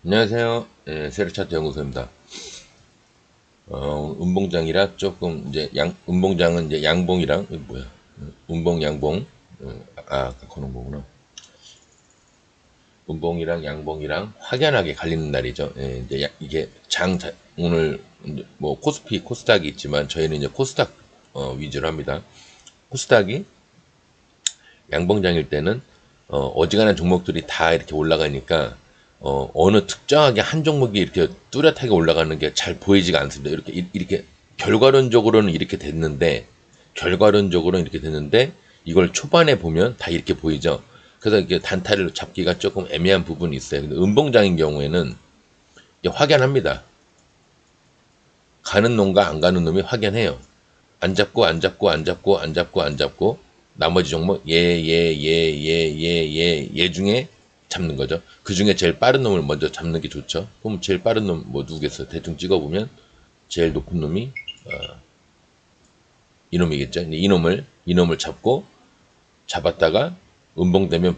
안녕하세요. 세르차트 연구소입니다. 운봉장이라 조금 이제 운봉장은 이제 양봉이랑 이거 뭐야? 운봉 양봉. 아까 그런 거구나. 운봉이랑 양봉이랑 확연하게 갈리는 날이죠. 이제 이게 오늘 이제 뭐 코스피 코스닥이 있지만 저희는 이제 코스닥 위주로 합니다. 코스닥이 양봉장일 때는 어지간한 종목들이 다 이렇게 올라가니까 어느 특정하게 한 종목이 이렇게 뚜렷하게 올라가는 게 잘 보이지가 않습니다. 이렇게 결과론적으로는 이렇게 됐는데 결과론적으로는 이렇게 됐는데 이걸 초반에 보면 다 이렇게 보이죠. 그래서 이게 단타를 잡기가 조금 애매한 부분이 있어요. 근데 음봉장인 경우에는 이게 확연합니다. 가는 놈과 안 가는 놈이 확연해요. 안 잡고 안 잡고 안 잡고 안 잡고 안 잡고 나머지 종목 얘 중에 잡는 거죠. 그 중에 제일 빠른 놈을 먼저 잡는 게 좋죠. 그럼 제일 빠른 놈 뭐 누구겠어? 대충 찍어보면 제일 높은 놈이 이놈이겠죠. 이놈을 잡았다가 음봉되면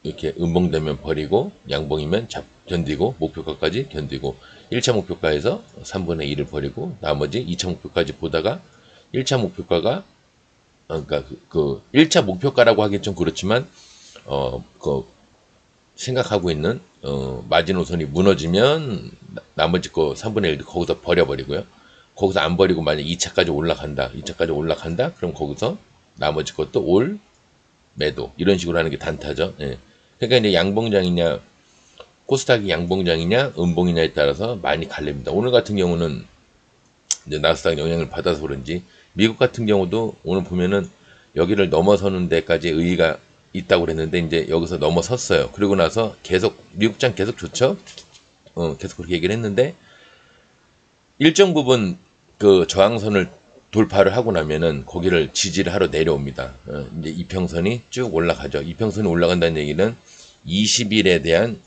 이렇게 음봉되면 버리고 양봉이면 견디고 목표가까지 견디고 1차 목표가에서 3분의 1을 버리고 나머지 2차 목표까지 보다가 1차 목표가가 그러니까 그 1차 목표가라고 하기 좀 그렇지만 그 생각하고 있는 마지노선이 무너지면 나머지 거 3분의 1도 거기서 버려버리고요. 거기서 안 버리고 만약 2차까지 올라간다. 2차까지 올라간다. 그럼 거기서 나머지 것도 올 매도 이런 식으로 하는 게 단타죠. 예. 그러니까 이제 양봉장이냐 코스닥이 양봉장이냐 음봉이냐에 따라서 많이 갈립니다. 오늘 같은 경우는 이제 나스닥 영향을 받아서 그런지 미국 같은 경우도 오늘 보면은 여기를 넘어서는 데까지 의의가 있다고 그랬는데 이제 여기서 넘어섰어요. 그리고 나서 계속 미국장 계속 좋죠. 계속 그렇게 얘기를 했는데 일정 부분 그 저항선을 돌파를 하고 나면은 거기를 지지를 하러 내려옵니다. 이제 이평선이 쭉 올라가죠. 이평선이 올라간다는 얘기는 20일에 대한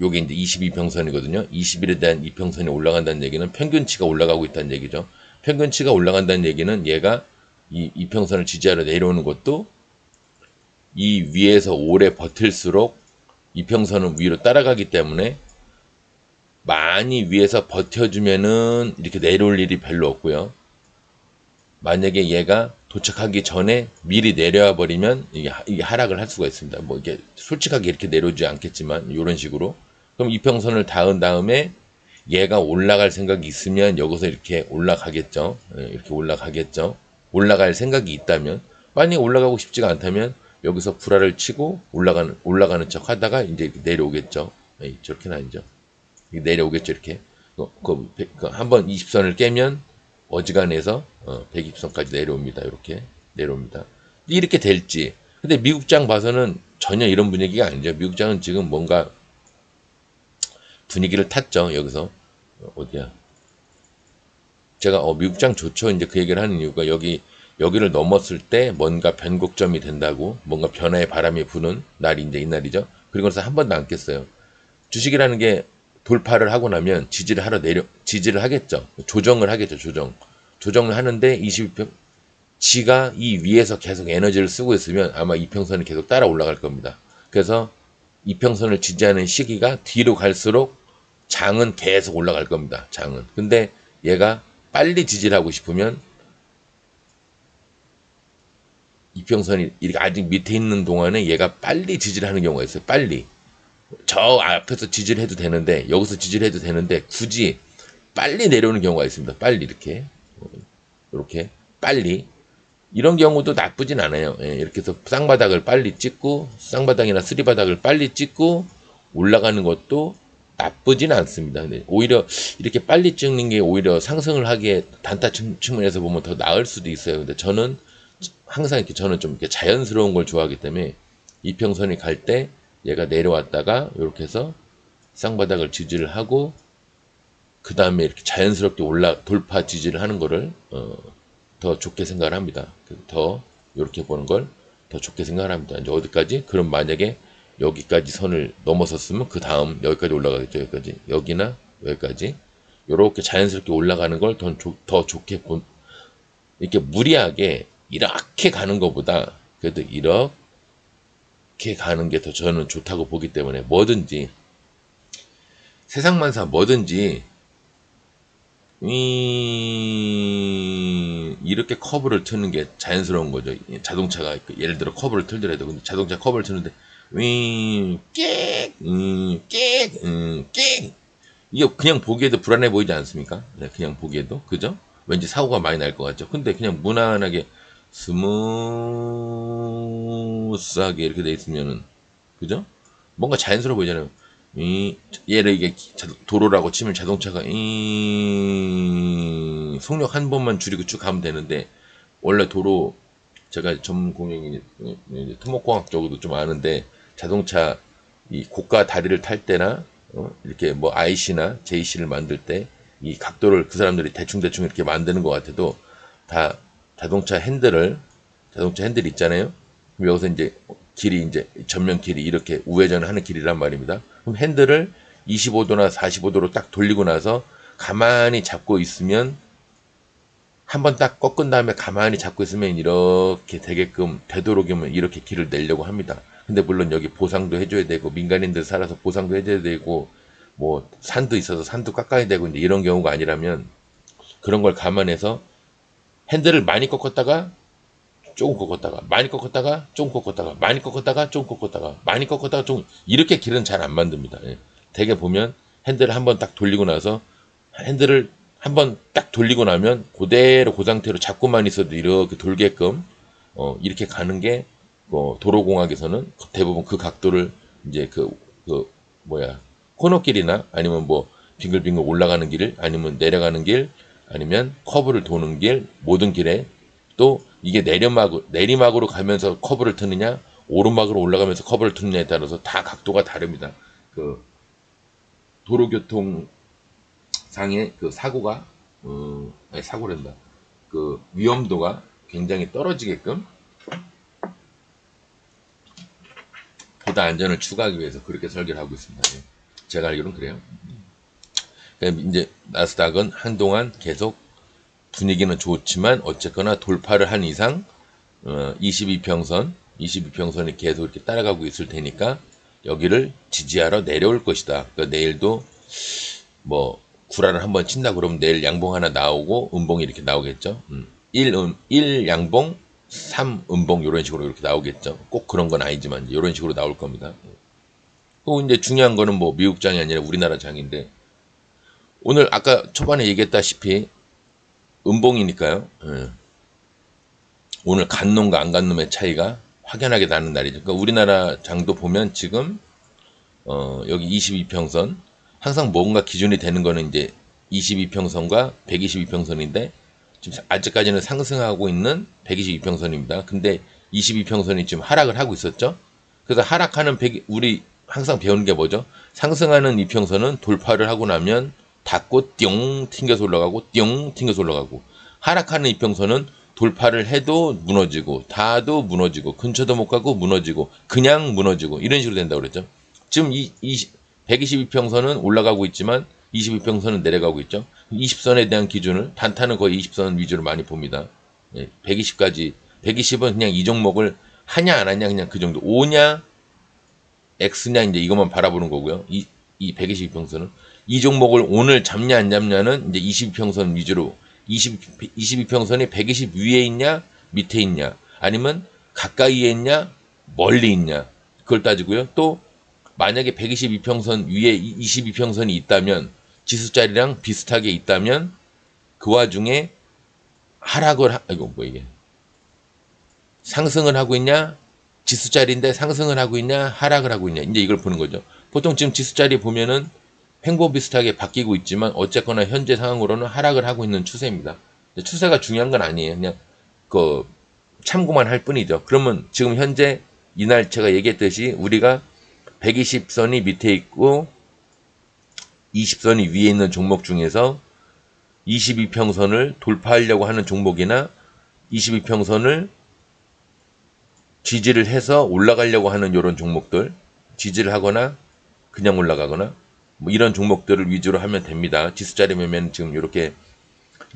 요게 이제 22평선이거든요. 20일에 대한 이평선이 올라간다는 얘기는 평균치가 올라가고 있다는 얘기죠. 평균치가 올라간다는 얘기는 얘가 이 이평선을 지지하러 내려오는 것도 이 위에서 오래 버틸수록 이평선은 위로 따라가기 때문에 많이 위에서 버텨주면은 이렇게 내려올 일이 별로 없고요. 만약에 얘가 도착하기 전에 미리 내려와 버리면 이게 하락을 할 수가 있습니다. 뭐 이게 솔직하게 이렇게 내려오지 않겠지만 이런 식으로 그럼 이평선을 닿은 다음에 얘가 올라갈 생각이 있으면 여기서 이렇게 올라가겠죠. 이렇게 올라가겠죠. 올라갈 생각이 있다면 만약에 올라가고 싶지가 않다면 여기서 불화를 치고 올라가는 척 하다가 이제 이렇게 내려오겠죠. 저렇게는 아니죠. 내려오겠죠 이렇게. 한번 20선을 깨면 어지간해서 120선까지 내려옵니다. 이렇게 내려옵니다. 이렇게 될지. 근데 미국장 봐서는 전혀 이런 분위기가 아니죠. 미국장은 지금 뭔가 분위기를 탔죠. 여기서 어디야? 제가 미국장 좋죠. 이제 그 얘기를 하는 이유가 여기를 넘었을 때 뭔가 변곡점이 된다고 뭔가 변화의 바람이 부는 날이 이제 이날이죠. 그리고 나서 한 번도 안 깼어요. 주식이라는 게 돌파를 하고 나면 지지를 하겠죠. 조정을 하겠죠. 조정을 하는데 22평 지가 이 위에서 계속 에너지를 쓰고 있으면 아마 이평선이 계속 따라 올라갈 겁니다. 그래서 이평선을 지지하는 시기가 뒤로 갈수록 장은 계속 올라갈 겁니다. 장은. 근데 얘가 빨리 지지를 하고 싶으면 이평선이 이렇게 아직 밑에 있는 동안에 얘가 빨리 지지를 하는 경우가 있어요. 빨리. 저 앞에서 지지를 해도 되는데 여기서 지지를 해도 되는데 굳이 빨리 내려오는 경우가 있습니다. 빨리 이렇게 빨리 이런 경우도 나쁘진 않아요. 이렇게 해서 쌍바닥을 빨리 찍고 쌍바닥이나 쓰리바닥을 빨리 찍고 올라가는 것도 나쁘진 않습니다. 근데 오히려 이렇게 빨리 찍는 게 오히려 상승을 하기에 단타 측면에서 보면 더 나을 수도 있어요. 근데 저는 항상 이렇게 저는 좀 이렇게 자연스러운 걸 좋아하기 때문에 이평선이 갈 때 얘가 내려왔다가 이렇게 해서 쌍바닥을 지지를 하고 그 다음에 이렇게 자연스럽게 돌파 지지를 하는 거를 더 좋게 생각을 합니다. 더 이렇게 보는 걸 더 좋게 생각을 합니다. 이제 어디까지? 그럼 만약에 여기까지 선을 넘어섰으면 그 다음 여기까지 올라가겠죠. 여기까지 여기나 여기까지 이렇게 자연스럽게 올라가는 걸 더 좋게 이렇게 무리하게 이렇게 가는 것보다 그래도 이렇게 가는 게 더 저는 좋다고 보기 때문에 뭐든지 세상만사 뭐든지 이렇게 커브를 트는 게 자연스러운 거죠. 자동차가 예를 들어 커브를 틀더라도 근데 자동차 커브를 트는데 끽 이게 그냥 보기에도 불안해 보이지 않습니까? 네, 그냥 보기에도 그죠? 왠지 사고가 많이 날 것 같죠. 근데 그냥 무난하게 스무스하게 이렇게 돼 있으면은 그죠? 뭔가 자연스러워 보이잖아요. 얘를 이게 도로라고 치면 자동차가 속력 한 번만 줄이고 쭉 가면 되는데 원래 도로 제가 전문 공역이 토목공학 쪽으로도 좀 아는데 자동차 이 고가 다리를 탈 때나 이렇게 뭐 IC나 JC를 만들 때 이 각도를 그 사람들이 대충 이렇게 만드는 것 같아도 다 자동차 핸들 있잖아요. 그럼 여기서 이제 길이 이제 전면 길이 이렇게 우회전하는 길이란 말입니다. 그럼 핸들을 25도나 45도로 딱 돌리고 나서 가만히 잡고 있으면 한번 딱 꺾은 다음에 가만히 잡고 있으면 이렇게 되게끔 되도록이면 이렇게 길을 내려고 합니다. 근데 물론 여기 보상도 해줘야 되고 민간인들 살아서 보상도 해줘야 되고 뭐 산도 있어서 산도 깎아야 되고 이제 이런 경우가 아니라면 그런 걸 감안해서 핸들을 많이 꺾었다가 조금 꺾었다가 많이 꺾었다가 조금 꺾었다가 많이 꺾었다가 조금 꺾었다가 많이 꺾었다가 조금 이렇게 길은 잘 안 만듭니다. 예. 대개 보면 핸들을 한번 딱 돌리고 나서 핸들을 한번 딱 돌리고 나면 그대로 그 상태로 잡고만 있어도 이렇게 돌게끔 이렇게 가는 게 도로공학에서는 대부분 그 각도를 이제 코너길이나 아니면 뭐 빙글빙글 올라가는 길 아니면 내려가는 길 아니면 커브를 도는 길 모든 길에 또 이게 내리막으로 가면서 커브를 트느냐 오르막으로 올라가면서 커브를 트느냐에 따라서 다 각도가 다릅니다. 그 도로교통 상의 그 사고가 사고란다. 그 위험도가 굉장히 떨어지게끔 보다 안전을 추구하기 위해서 그렇게 설계를 하고 있습니다. 예. 제가 알기로는 그래요. 이제 나스닥은 한동안 계속 분위기는 좋지만 어쨌거나 돌파를 한 이상 22평선이 계속 이렇게 따라가고 있을 테니까 여기를 지지하러 내려올 것이다. 그러니까 내일도 뭐 구라를 한번 친다 그러면 내일 양봉 하나 나오고 음봉이 이렇게 나오겠죠. 1 양봉 3 음봉 이런 식으로 이렇게 나오겠죠. 꼭 그런 건 아니지만 이런 식으로 나올 겁니다. 또 이제 중요한 거는 뭐 미국 장이 아니라 우리나라 장인데 오늘 아까 초반에 얘기했다시피 음봉이니까요. 오늘 간 놈과 안 간 놈의 차이가 확연하게 나는 날이죠. 그러니까 우리나라 장도 보면 지금 여기 22평선 항상 뭔가 기준이 되는 거는 이제 22평선과 122평선인데 지금 아직까지는 상승하고 있는 122평선입니다. 근데 22평선이 지금 하락을 하고 있었죠. 그래서 하락하는 우리 항상 배우는 게 뭐죠? 상승하는 이평선은 돌파를 하고 나면 닫고 띵 튕겨서 올라가고 띵 튕겨서 올라가고 하락하는 이평선은 돌파를 해도 무너지고 닿아도 무너지고 근처도 못 가고 무너지고 그냥 무너지고 이런 식으로 된다고 그랬죠. 지금 122평선은 올라가고 있지만 22평선은 내려가고 있죠. 20선에 대한 기준을 단타는 거의 20선 위주로 많이 봅니다. 120까지 120은 그냥 이 종목을 하냐 안 하냐 그냥 그 정도 오냐 X냐 이제 이것만 바라보는 거고요. 이 122평선은 이 종목을 오늘 잡냐 안 잡냐는 이제 22평선 위주로 22평선이 120 위에 있냐 밑에 있냐 아니면 가까이에 있냐 멀리 있냐 그걸 따지고요. 또 만약에 122평선 위에 22평선이 있다면 지수자리랑 비슷하게 있다면 그 와중에 상승을 하고 있냐 지수자리인데 상승을 하고 있냐 하락을 하고 있냐 이제 이걸 보는 거죠. 보통 지금 지수자리 보면은 횡보 비슷하게 바뀌고 있지만 어쨌거나 현재 상황으로는 하락을 하고 있는 추세입니다. 추세가 중요한 건 아니에요. 그냥 참고만 할 뿐이죠. 그러면 지금 현재 이날 제가 얘기했듯이 우리가 120선이 밑에 있고 20선이 위에 있는 종목 중에서 22평선을 돌파하려고 하는 종목이나 22평선을 지지를 해서 올라가려고 하는 이런 종목들 지지를 하거나 그냥 올라가거나 뭐 이런 종목들을 위주로 하면 됩니다. 지수자리 매매는 지금 이렇게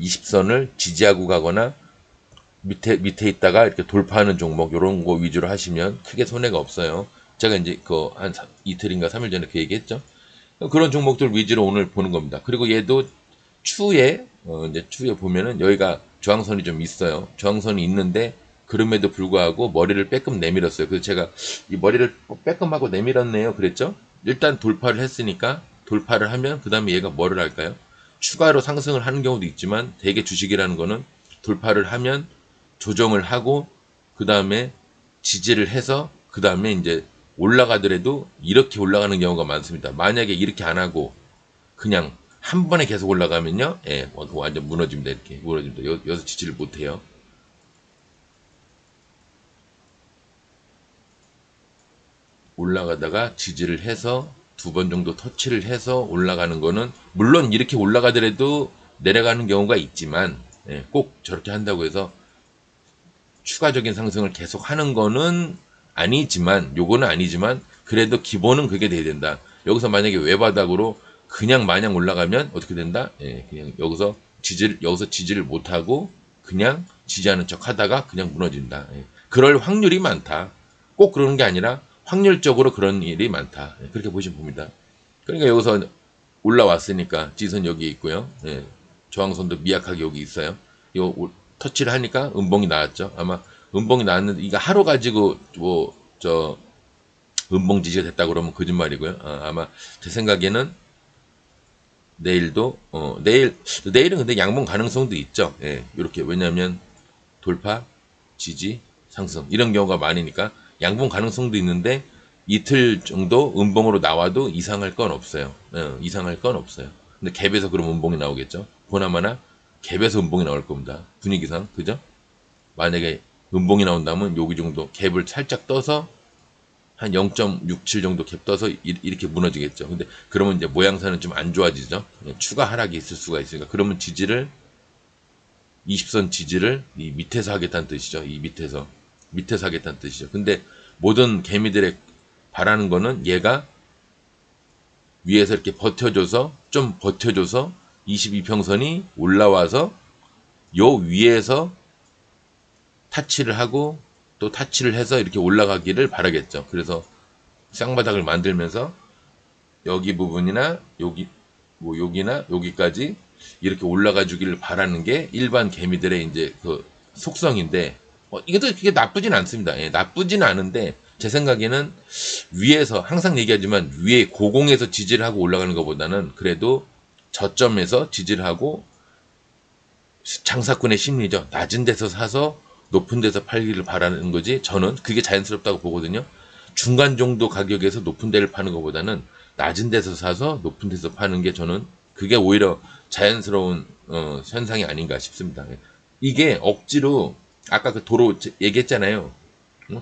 20선을 지지하고 가거나 밑에 있다가 이렇게 돌파하는 종목 이런 거 위주로 하시면 크게 손해가 없어요. 제가 이제 한 이틀인가 3일 전에 그 얘기했죠. 그런 종목들 위주로 오늘 보는 겁니다. 그리고 얘도 추에 이제 추에 보면은 여기가 저항선이 좀 있어요. 저항선이 있는데 그럼에도 불구하고 머리를 빼끔 내밀었어요. 그래서 제가 이 머리를 빼끔 하고 내밀었네요. 그랬죠? 일단 돌파를 했으니까 돌파를 하면 그 다음에 얘가 뭐를 할까요? 추가로 상승을 하는 경우도 있지만 대개 주식이라는 거는 돌파를 하면 조정을 하고 그 다음에 지지를 해서 그 다음에 이제 올라가더라도 이렇게 올라가는 경우가 많습니다. 만약에 이렇게 안 하고 그냥 한 번에 계속 올라가면요, 예, 완전 무너집니다. 이렇게 무너집니다. 여기서 지지를 못해요. 올라가다가 지지를 해서 두 번 정도 터치를 해서 올라가는 거는 물론 이렇게 올라가더라도 내려가는 경우가 있지만 예, 꼭 저렇게 한다고 해서 추가적인 상승을 계속 하는 거는 아니지만 요거는 아니지만 그래도 기본은 그게 돼야 된다. 여기서 만약에 외바닥으로 그냥 마냥 올라가면 어떻게 된다? 예, 그냥 여기서 지지를 못 하고 그냥 지지하는 척 하다가 그냥 무너진다. 예. 그럴 확률이 많다. 꼭 그러는 게 아니라 확률적으로 그런 일이 많다. 예, 그렇게 보시면 봅니다. 그러니까 여기서 올라왔으니까 지선 여기 있고요. 예, 저항선도 미약하게 여기 있어요. 요 터치를 하니까 음봉이 나왔죠. 아마 음봉이 나왔는데 이거 하루 가지고 뭐저 음봉 지지가 됐다 그러면 거짓말이고요. 아마 제 생각에는 내일도 내일은 근데 양봉 가능성도 있죠. 예, 이렇게 왜냐하면 돌파, 지지, 상승 이런 경우가 많으니까 양봉 가능성도 있는데 이틀 정도 음봉으로 나와도 이상할 건 없어요. 이상할 건 없어요. 근데 갭에서 그럼 음봉이 나오겠죠. 보나마나 갭에서 음봉이 나올 겁니다. 분위기상 그죠? 만약에 음봉이 나온다면 여기 정도 갭을 살짝 떠서 한 0.67 정도 갭 떠서 이렇게 무너지겠죠. 근데 그러면 이제 모양새는 좀 안 좋아지죠. 추가 하락이 있을 수가 있으니까 그러면 지지를 20선 지지를 이 밑에서 하겠다는 뜻이죠. 이 밑에서 하겠다는 뜻이죠. 근데 모든 개미들의 바라는 거는 얘가 위에서 이렇게 좀 버텨줘서 22평선이 올라와서 요 위에서 타치를 하고 또 타치를 해서 이렇게 올라가기를 바라겠죠. 그래서 쌍바닥을 만들면서 여기 부분이나 여기 뭐 여기나 여기까지 이렇게 올라가 주기를 바라는 게 일반 개미들의 이제 그 속성인데 이것도 그게 나쁘진 않습니다. 예, 나쁘진 않은데 제 생각에는 위에서 항상 얘기하지만 위에 고공에서 지지를 하고 올라가는 것보다는 그래도 저점에서 지지를 하고 장사꾼의 심리죠. 낮은 데서 사서 높은 데서 팔기를 바라는 거지. 저는 그게 자연스럽다고 보거든요. 중간 정도 가격에서 높은 데를 파는 것보다는 낮은 데서 사서 높은 데서 파는 게 저는 그게 오히려 자연스러운 현상이 아닌가 싶습니다. 이게 억지로 아까 그 도로 얘기했잖아요.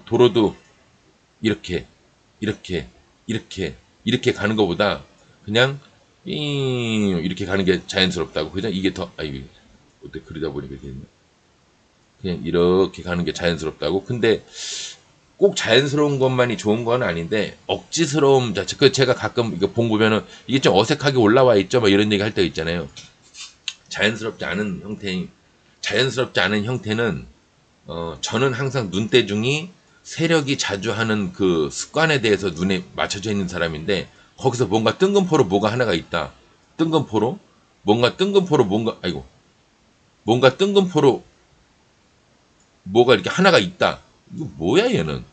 도로도 이렇게 이렇게 이렇게 가는 것보다 그냥 이렇게 가는 게 자연스럽다고. 그냥 이게 더 어때 그러다 보니까 그냥 이렇게 가는 게 자연스럽다고. 근데 꼭 자연스러운 것만이 좋은 건 아닌데 억지스러움 자체 그 제가 가끔 이거 보면은 이게 좀 어색하게 올라와 있죠 막 이런 얘기 할 때 있잖아요. 자연스럽지 않은 형태는 저는 항상 눈대중이 세력이 자주 하는 그 습관에 대해서 눈에 맞춰져 있는 사람인데 거기서 뭔가 뜬금포로 뭐가 하나가 있다. 뜬금포로 뭔가 뜬금포로 뭐가 이렇게 하나가 있다. 이거 뭐야 얘는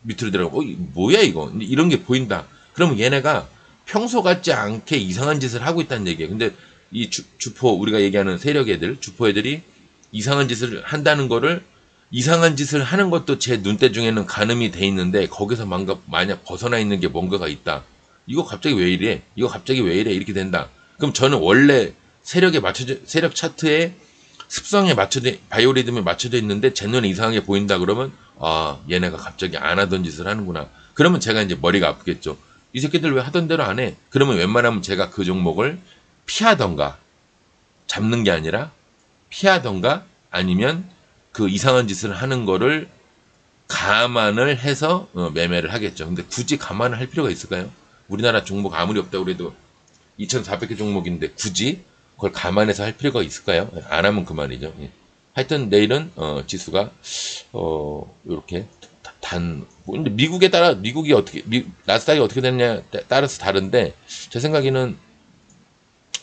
밑으로 들어가 뭐야 이거 이런 게 보인다. 그러면 얘네가 평소 같지 않게 이상한 짓을 하고 있다는 얘기예요. 근데 이 주포 우리가 얘기하는 세력 애들 주포 애들이 이상한 짓을 한다는 거를 이상한 짓을 하는 것도 제 눈대중에는 가늠이 돼 있는데 거기서 만약 벗어나 있는 게 뭔가가 있다. 이거 갑자기 왜 이래? 이거 갑자기 왜 이래? 이렇게 된다. 그럼 저는 원래 세력 차트에 습성에 맞춰져 바이오리듬에 맞춰져 있는데 제 눈에 이상하게 보인다 그러면 얘네가 갑자기 안 하던 짓을 하는구나. 그러면 제가 이제 머리가 아프겠죠. 이 새끼들 왜 하던 대로 안 해? 그러면 웬만하면 제가 그 종목을 피하던가 잡는 게 아니라 피하던가 아니면 그 이상한 짓을 하는 거를 감안을 해서 매매를 하겠죠. 근데 굳이 감안을 할 필요가 있을까요? 우리나라 종목 아무리 없다고 그래도 2,400개 종목인데 굳이 그걸 감안해서 할 필요가 있을까요? 안 하면 그만이죠. 예. 하여튼 내일은 지수가 이렇게 근데 미국에 따라, 미국이 어떻게, 나스닥이 어떻게 되느냐에 따라서 다른데, 제 생각에는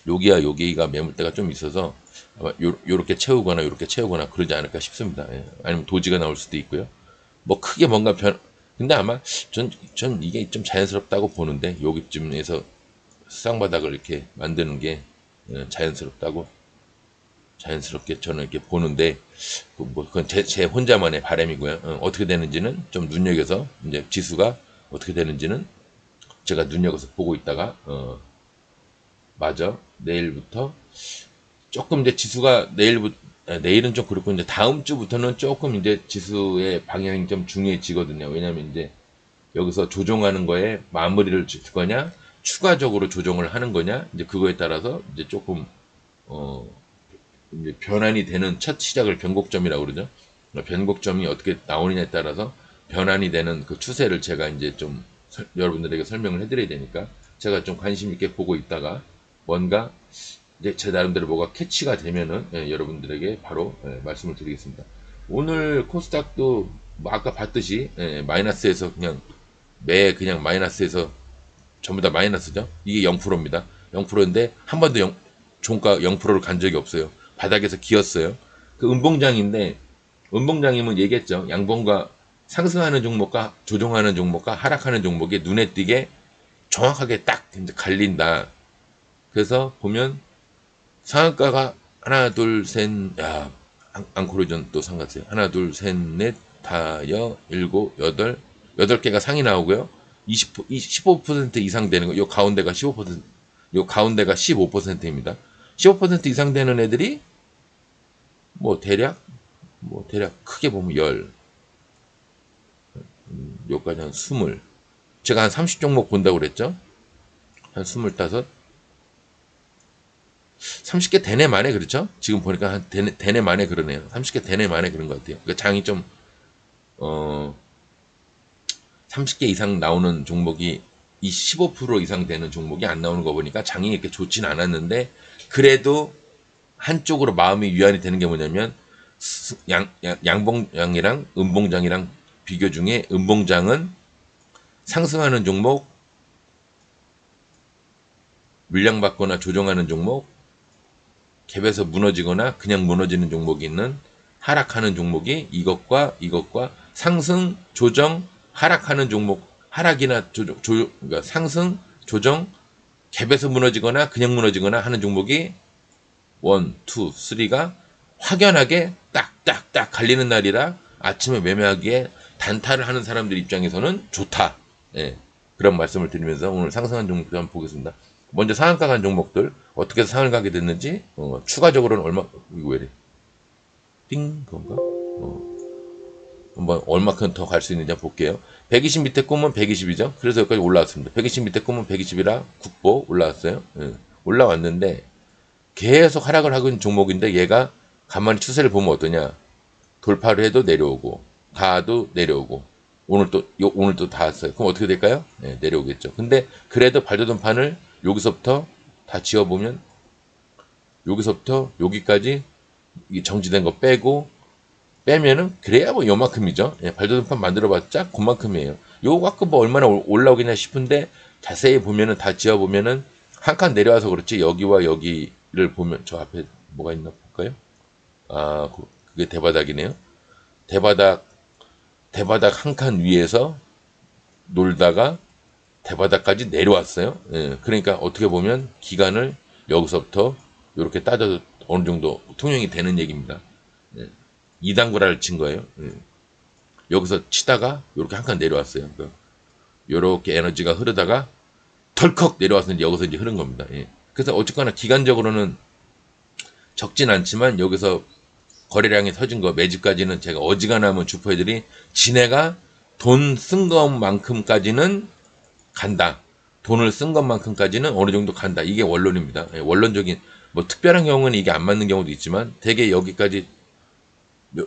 여기와 여기가 매물대가 좀 있어서, 아마 요렇게 채우거나, 요렇게 채우거나 그러지 않을까 싶습니다. 예. 아니면 도지가 나올 수도 있고요. 뭐 크게 뭔가 근데 아마 전 이게 좀 자연스럽다고 보는데, 여기쯤에서 쌍바닥을 이렇게 만드는 게 자연스럽게 저는 이렇게 보는데, 그건 제 혼자만의 바람이고요. 어떻게 되는지는 좀 눈여겨서, 이제 지수가 어떻게 되는지는 제가 눈여겨서 보고 있다가, 맞아. 내일부터 조금 이제 지수가 내일은 좀 그렇고, 이제 다음 주부터는 조금 이제 지수의 방향이 좀 중요해지거든요. 왜냐면 이제 여기서 조정하는 거에 마무리를 줄 거냐, 추가적으로 조정을 하는 거냐, 이제 그거에 따라서 이제 조금, 이제 변환이 되는 첫 시작을 변곡점이라고 그러죠. 변곡점이 어떻게 나오느냐에 따라서 변환이 되는 그 추세를 제가 이제 좀 여러분들에게 설명을 해드려야 되니까, 제가 좀 관심 있게 보고 있다가 뭔가 이제 제 나름대로 뭐가 캐치가 되면은, 여러분들에게 바로 말씀을 드리겠습니다. 오늘 코스닥도 뭐 아까 봤듯이 마이너스에서 그냥 마이너스에서 전부 다 마이너스죠. 이게 0%입니다. 0%인데 한 번도 종가 0%를 간 적이 없어요. 바닥에서 기었어요. 그 음봉장인데, 음봉장이면 얘기했죠. 양봉과 상승하는 종목과 조정하는 종목과 하락하는 종목이 눈에 띄게 정확하게 딱 이제 갈린다. 그래서 보면 상한가가 하나, 둘, 셋, 앙코르전 또 상갔어요. 하나, 둘, 셋, 넷, 다여, 일곱, 여덟 개가 상이 나오고요. 15% 이상 되는 거, 요 가운데가 15%, 요 가운데가 15%입니다. 15% 이상 되는 애들이 대략 크게 보면 요까지 한 20. 제가 한 30종목 본다고 그랬죠? 한 25. 30개 대내 만에 그렇죠? 지금 보니까 한 대내 만에 그러네요. 30개 대내 만에 그런 것 같아요. 그러니까 장이 좀 30개 이상 나오는 종목이 이 15% 이상 되는 종목이 안 나오는 거 보니까 장이 이렇게 좋진 않았는데, 그래도 한쪽으로 마음이 위안이 되는 게 뭐냐면, 양봉장이랑 음봉장이랑 비교 중에 음봉장은 상승하는 종목, 물량받거나 조정하는 종목, 갭에서 무너지거나 그냥 무너지는 종목이 있는, 하락하는 종목이 이것과 상승, 조정, 하락하는 종목, 하락이나 그러니까 상승, 조정, 갭에서 무너지거나 그냥 무너지거나 하는 종목이 1, 2, 3가 확연하게 딱딱딱 갈리는 날이라 아침에 매매하기에 단타를 하는 사람들 입장에서는 좋다. 예, 그런 말씀을 드리면서 오늘 상승한 종목들 한번 보겠습니다. 먼저 상한가 간 종목들 어떻게 해서 상을 가게 됐는지, 추가적으로는 이거 왜 이래? 띵, 그건가? 한번 얼마큼 더 갈 수 있는지 한번 볼게요. 120 밑에 꼬면 120이죠. 그래서 여기까지 올라왔습니다. 120 밑에 꼬면 120이라 국보 올라왔어요. 올라왔는데 계속 하락을 하고 있는 종목인데, 얘가 가만히 추세를 보면 어떠냐? 돌파를 해도 내려오고, 닿아도 내려오고, 오늘 또 닿았어요. 그럼 어떻게 될까요? 내려오겠죠. 근데 그래도 발돋움 판을 여기서부터 다 지어보면, 여기서부터 여기까지 정지된 거 빼면은 그래야 뭐 요만큼이죠. 발돋움판 만들어봤자 그만큼이에요. 요거 갖고 뭐 얼마나 올라오겠냐 싶은데, 자세히 보면은 다 지어보면은 한 칸 내려와서 그렇지, 여기와 여기를 보면 저 앞에 뭐가 있나 볼까요? 그게 대바닥이네요. 대바닥 한 칸 위에서 놀다가 대바닥까지 내려왔어요. 그러니까 어떻게 보면 기간을 여기서부터 이렇게 따져도 어느 정도 통용이 되는 얘기입니다. 2단 구라를 친 거예요. 여기서 치다가 이렇게 한 칸 내려왔어요. 이렇게 에너지가 흐르다가 덜컥 내려와서 이제 여기서 이제 흐른 겁니다. 그래서 어쨌거나 기간적으로는 적진 않지만, 여기서 거래량이 터진 거 매집까지는 제가 어지간하면 주포애들이 지네가 돈 쓴 것만큼까지는 간다. 돈을 쓴 것만큼까지는 어느 정도 간다. 이게 원론입니다. 원론적인, 뭐 특별한 경우는 이게 안 맞는 경우도 있지만, 대개 여기까지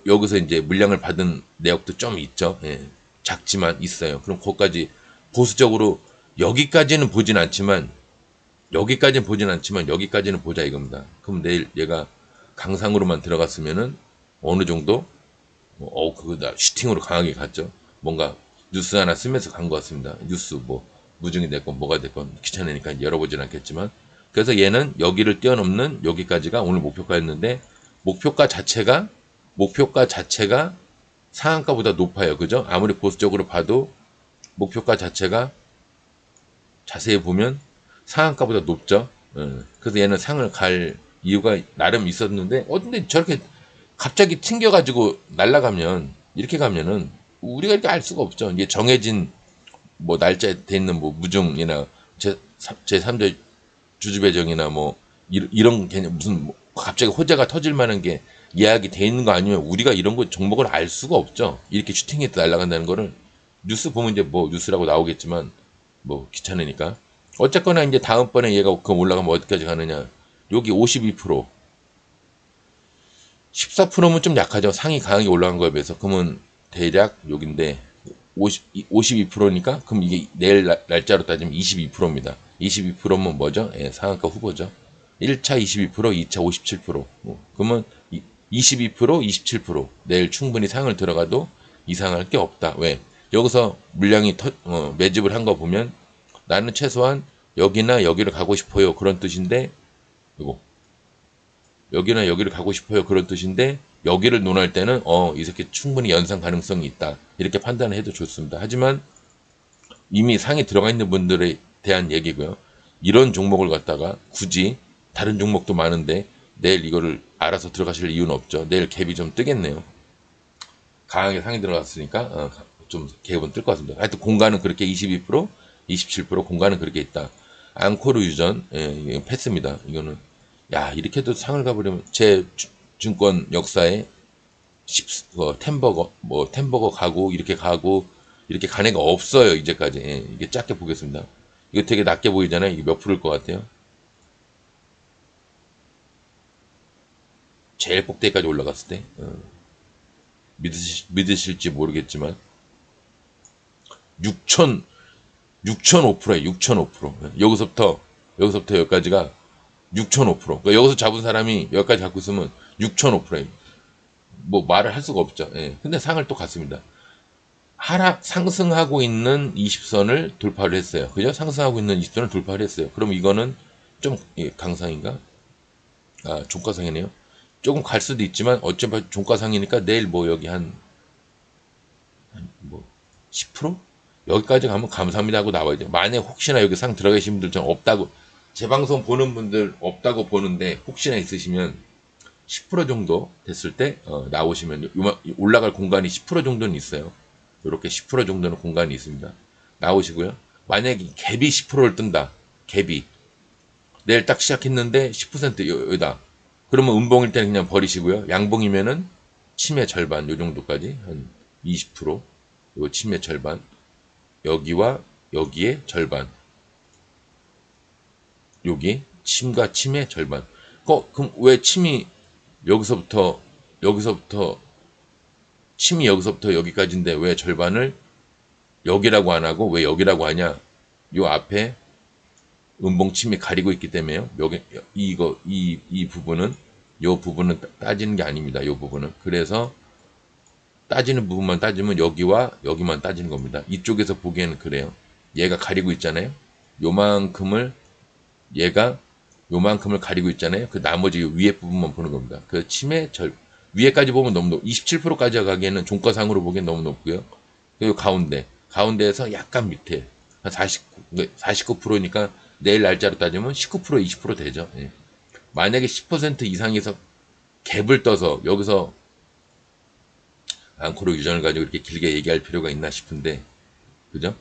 여기서 이제 물량을 받은 내역도 좀 있죠. 작지만 있어요. 그럼 거기까지 보수적으로 여기까지는 보진 않지만 여기까지는 보자 이겁니다. 그럼 내일 얘가 강상으로만 들어갔으면은 어느 정도 그거다 슈팅으로 강하게 갔죠. 뭔가 뉴스 하나 쓰면서 간 것 같습니다. 뉴스 뭐 무중이 됐건 뭐가 됐건 귀찮으니까 열어보진 않겠지만 그래서 얘는 여기를 뛰어넘는 여기까지가 오늘 목표가였는데 목표가 자체가 상한가보다 높아요. 그죠? 아무리 보수적으로 봐도 목표가 자체가 자세히 보면 상한가보다 높죠. 그래서 얘는 상을 갈 이유가 나름 있었는데 근데 저렇게 갑자기 튕겨가지고 날아가면 이렇게 가면은 우리가 이렇게 알 수가 없죠. 이게 정해진 뭐 날짜에 돼 있는 뭐 무중이나 제3자 주주배정이나 뭐 이런 개념 무슨 뭐 갑자기 호재가 터질 만한 게 예약이 돼 있는 거 아니면 우리가 이런 거 종목을 알 수가 없죠. 이렇게 슈팅해서 날아간다는 거를 뉴스 보면 이제 뭐 뉴스라고 나오겠지만 뭐 귀찮으니까 어쨌거나 이제 다음번에 얘가 그 올라가면 어디까지 가느냐 여기 52% 14%면 좀 약하죠. 상이 강하게 올라간 거에 비해서. 그러면 대략 여긴데 52%니까 그럼 이게 내일 날짜로 따지면 22%입니다. 22%면 뭐죠? 예, 상한가 후보죠. 1차 22%, 2차 57%. 그러면 22%, 27%. 내일 충분히 상을 들어가도 이상할 게 없다. 왜? 여기서 물량이 매집을 한 거 보면 나는 최소한 여기나 여기를 가고 싶어요. 그런 뜻인데 이거 여기나 여기를 가고 싶어요. 그런 뜻인데 여기를 논할 때는 이 새끼 충분히 연상 가능성이 있다. 이렇게 판단을 해도 좋습니다. 하지만 이미 상이 들어가 있는 분들에 대한 얘기고요. 이런 종목을 갖다가 굳이 다른 종목도 많은데 내일 이거를 알아서 들어가실 이유는 없죠. 내일 갭이 좀 뜨겠네요. 강하게 상이 들어갔으니까 좀 갭은 뜰 것 같습니다. 하여튼 공간은 그렇게 22%, 27% 공간은 그렇게 있다. 앙코르 유전 이게 패스입니다. 이거는 야 이렇게도 상을 가버리면 제 증권 역사에 템버거 가고 이렇게 간 애가 없어요. 이제까지. 예, 이게 작게 보겠습니다. 이거 되게 낮게 보이잖아요. 이게 몇 프로일 것 같아요? 제일 꼭대기까지 올라갔을 때 믿으실지 모르겠지만 6천 6,005%에요. 6,005%. 여기서부터 여기까지가 6,005%. 그러니까 여기서 잡은 사람이 여기까지 갖고 있으면 6,005%예요. 뭐 말을 할 수가 없죠. 예. 근데 상을 또 갔습니다. 상승하고 있는 20선을 돌파를 했어요. 그죠? 상승하고 있는 20선을 돌파를 했어요. 그럼 이거는 좀 강상인가? 종가상이네요. 조금 갈 수도 있지만 어쩌면 종가상이니까 내일 뭐 여기 뭐 10%? 여기까지 가면 감사합니다 하고 나와야 돼요. 만약 혹시나 여기 상 들어가신 분들 좀 없다고 제 방송 보는 분들 없다고 보는데 혹시나 있으시면 10% 정도 됐을 때 나오시면 올라갈 공간이 10% 정도는 있어요. 이렇게 10% 정도는 공간이 있습니다. 나오시고요. 만약에 갭이 10%를 뜬다. 갭이 내일 딱 시작했는데 10% 여기다. 그러면 음봉일 때는 그냥 버리시고요. 양봉이면은 침해 절반 요 정도까지 한 20%. 요 침해 절반. 여기와 여기에 절반. 여기 침과 침의 절반. 그럼 왜 침이 여기서부터 침이 여기서부터 여기까지인데 왜 절반을 여기라고 안 하고 왜 여기라고 하냐? 요 앞에 음봉침이 가리고 있기 때문에요. 여기 이 부분은 요 부분은 따지는 게 아닙니다. 요 부분은 그래서 따지는 부분만 따지면 여기와 여기만 따지는 겁니다. 이쪽에서 보기에는 그래요. 얘가 가리고 있잖아요. 요만큼을 가리고 있잖아요. 그 나머지 위에 부분만 보는 겁니다. 그 침의 위에까지 보면 너무 27%까지 가기에는 종가상으로 보기엔 너무 높고요. 그리고 가운데에서 약간 밑에 한 49%니까 내일 날짜로 따지면 19% 20% 되죠. 예. 만약에 10% 이상에서 갭을 떠서 여기서 앙코르 유전을 가지고 이렇게 길게 얘기할 필요가 있나 싶은데 그죠?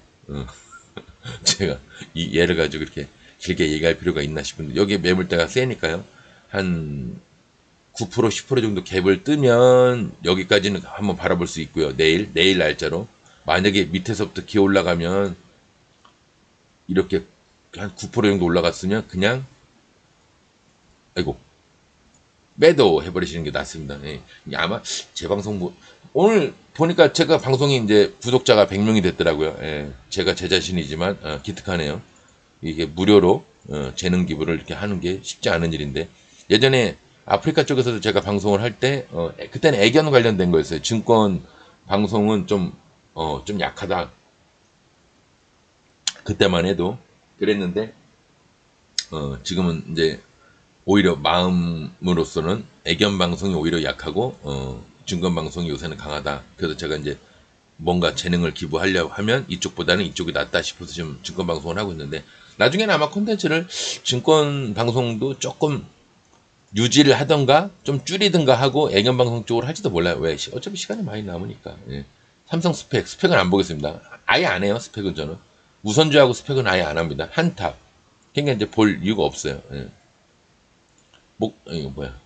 제가 이 얘를 가지고 이렇게 길게 얘기할 필요가 있나 싶은데 여기 매물대가 세니까요. 한 9% 10% 정도 갭을 뜨면 여기까지는 한번 바라볼 수 있고요. 내일 날짜로 만약에 밑에서부터 기어 올라가면 이렇게 한 9% 정도 올라갔으면 그냥 매도 해버리시는 게 낫습니다. 예. 아마 제 방송 오늘 보니까 제가 방송이 이제 구독자가 100명이 됐더라고요. 예. 제가 제 자신이지만 기특하네요. 이게 무료로 재능 기부를 이렇게 하는 게 쉽지 않은 일인데 예전에 아프리카 쪽에서도 제가 방송을 할 때 그때는 애견 관련된 거였어요. 증권 방송은 좀 좀 약하다. 그때만 해도 그랬는데, 지금은 이제 오히려 마음으로서는 애견 방송이 오히려 약하고, 중간 방송이 요새는 강하다. 그래서 제가 이제 뭔가 재능을 기부하려고 하면 이쪽보다는 이쪽이 낫다 싶어서 지금 증권 방송을 하고 있는데, 나중에는 아마 콘텐츠를 증권 방송도 조금 유지를 하던가 좀 줄이든가 하고 애견 방송 쪽으로 할지도 몰라요. 왜? 어차피 시간이 많이 남으니까. 예. 삼성 스펙은 안 보겠습니다. 아예 안 해요. 스펙은 저는 우선주하고 스펙은 아예 안 합니다. 한탑. 그러니까 이제 볼 이유가 없어요. 예. 이거 뭐야?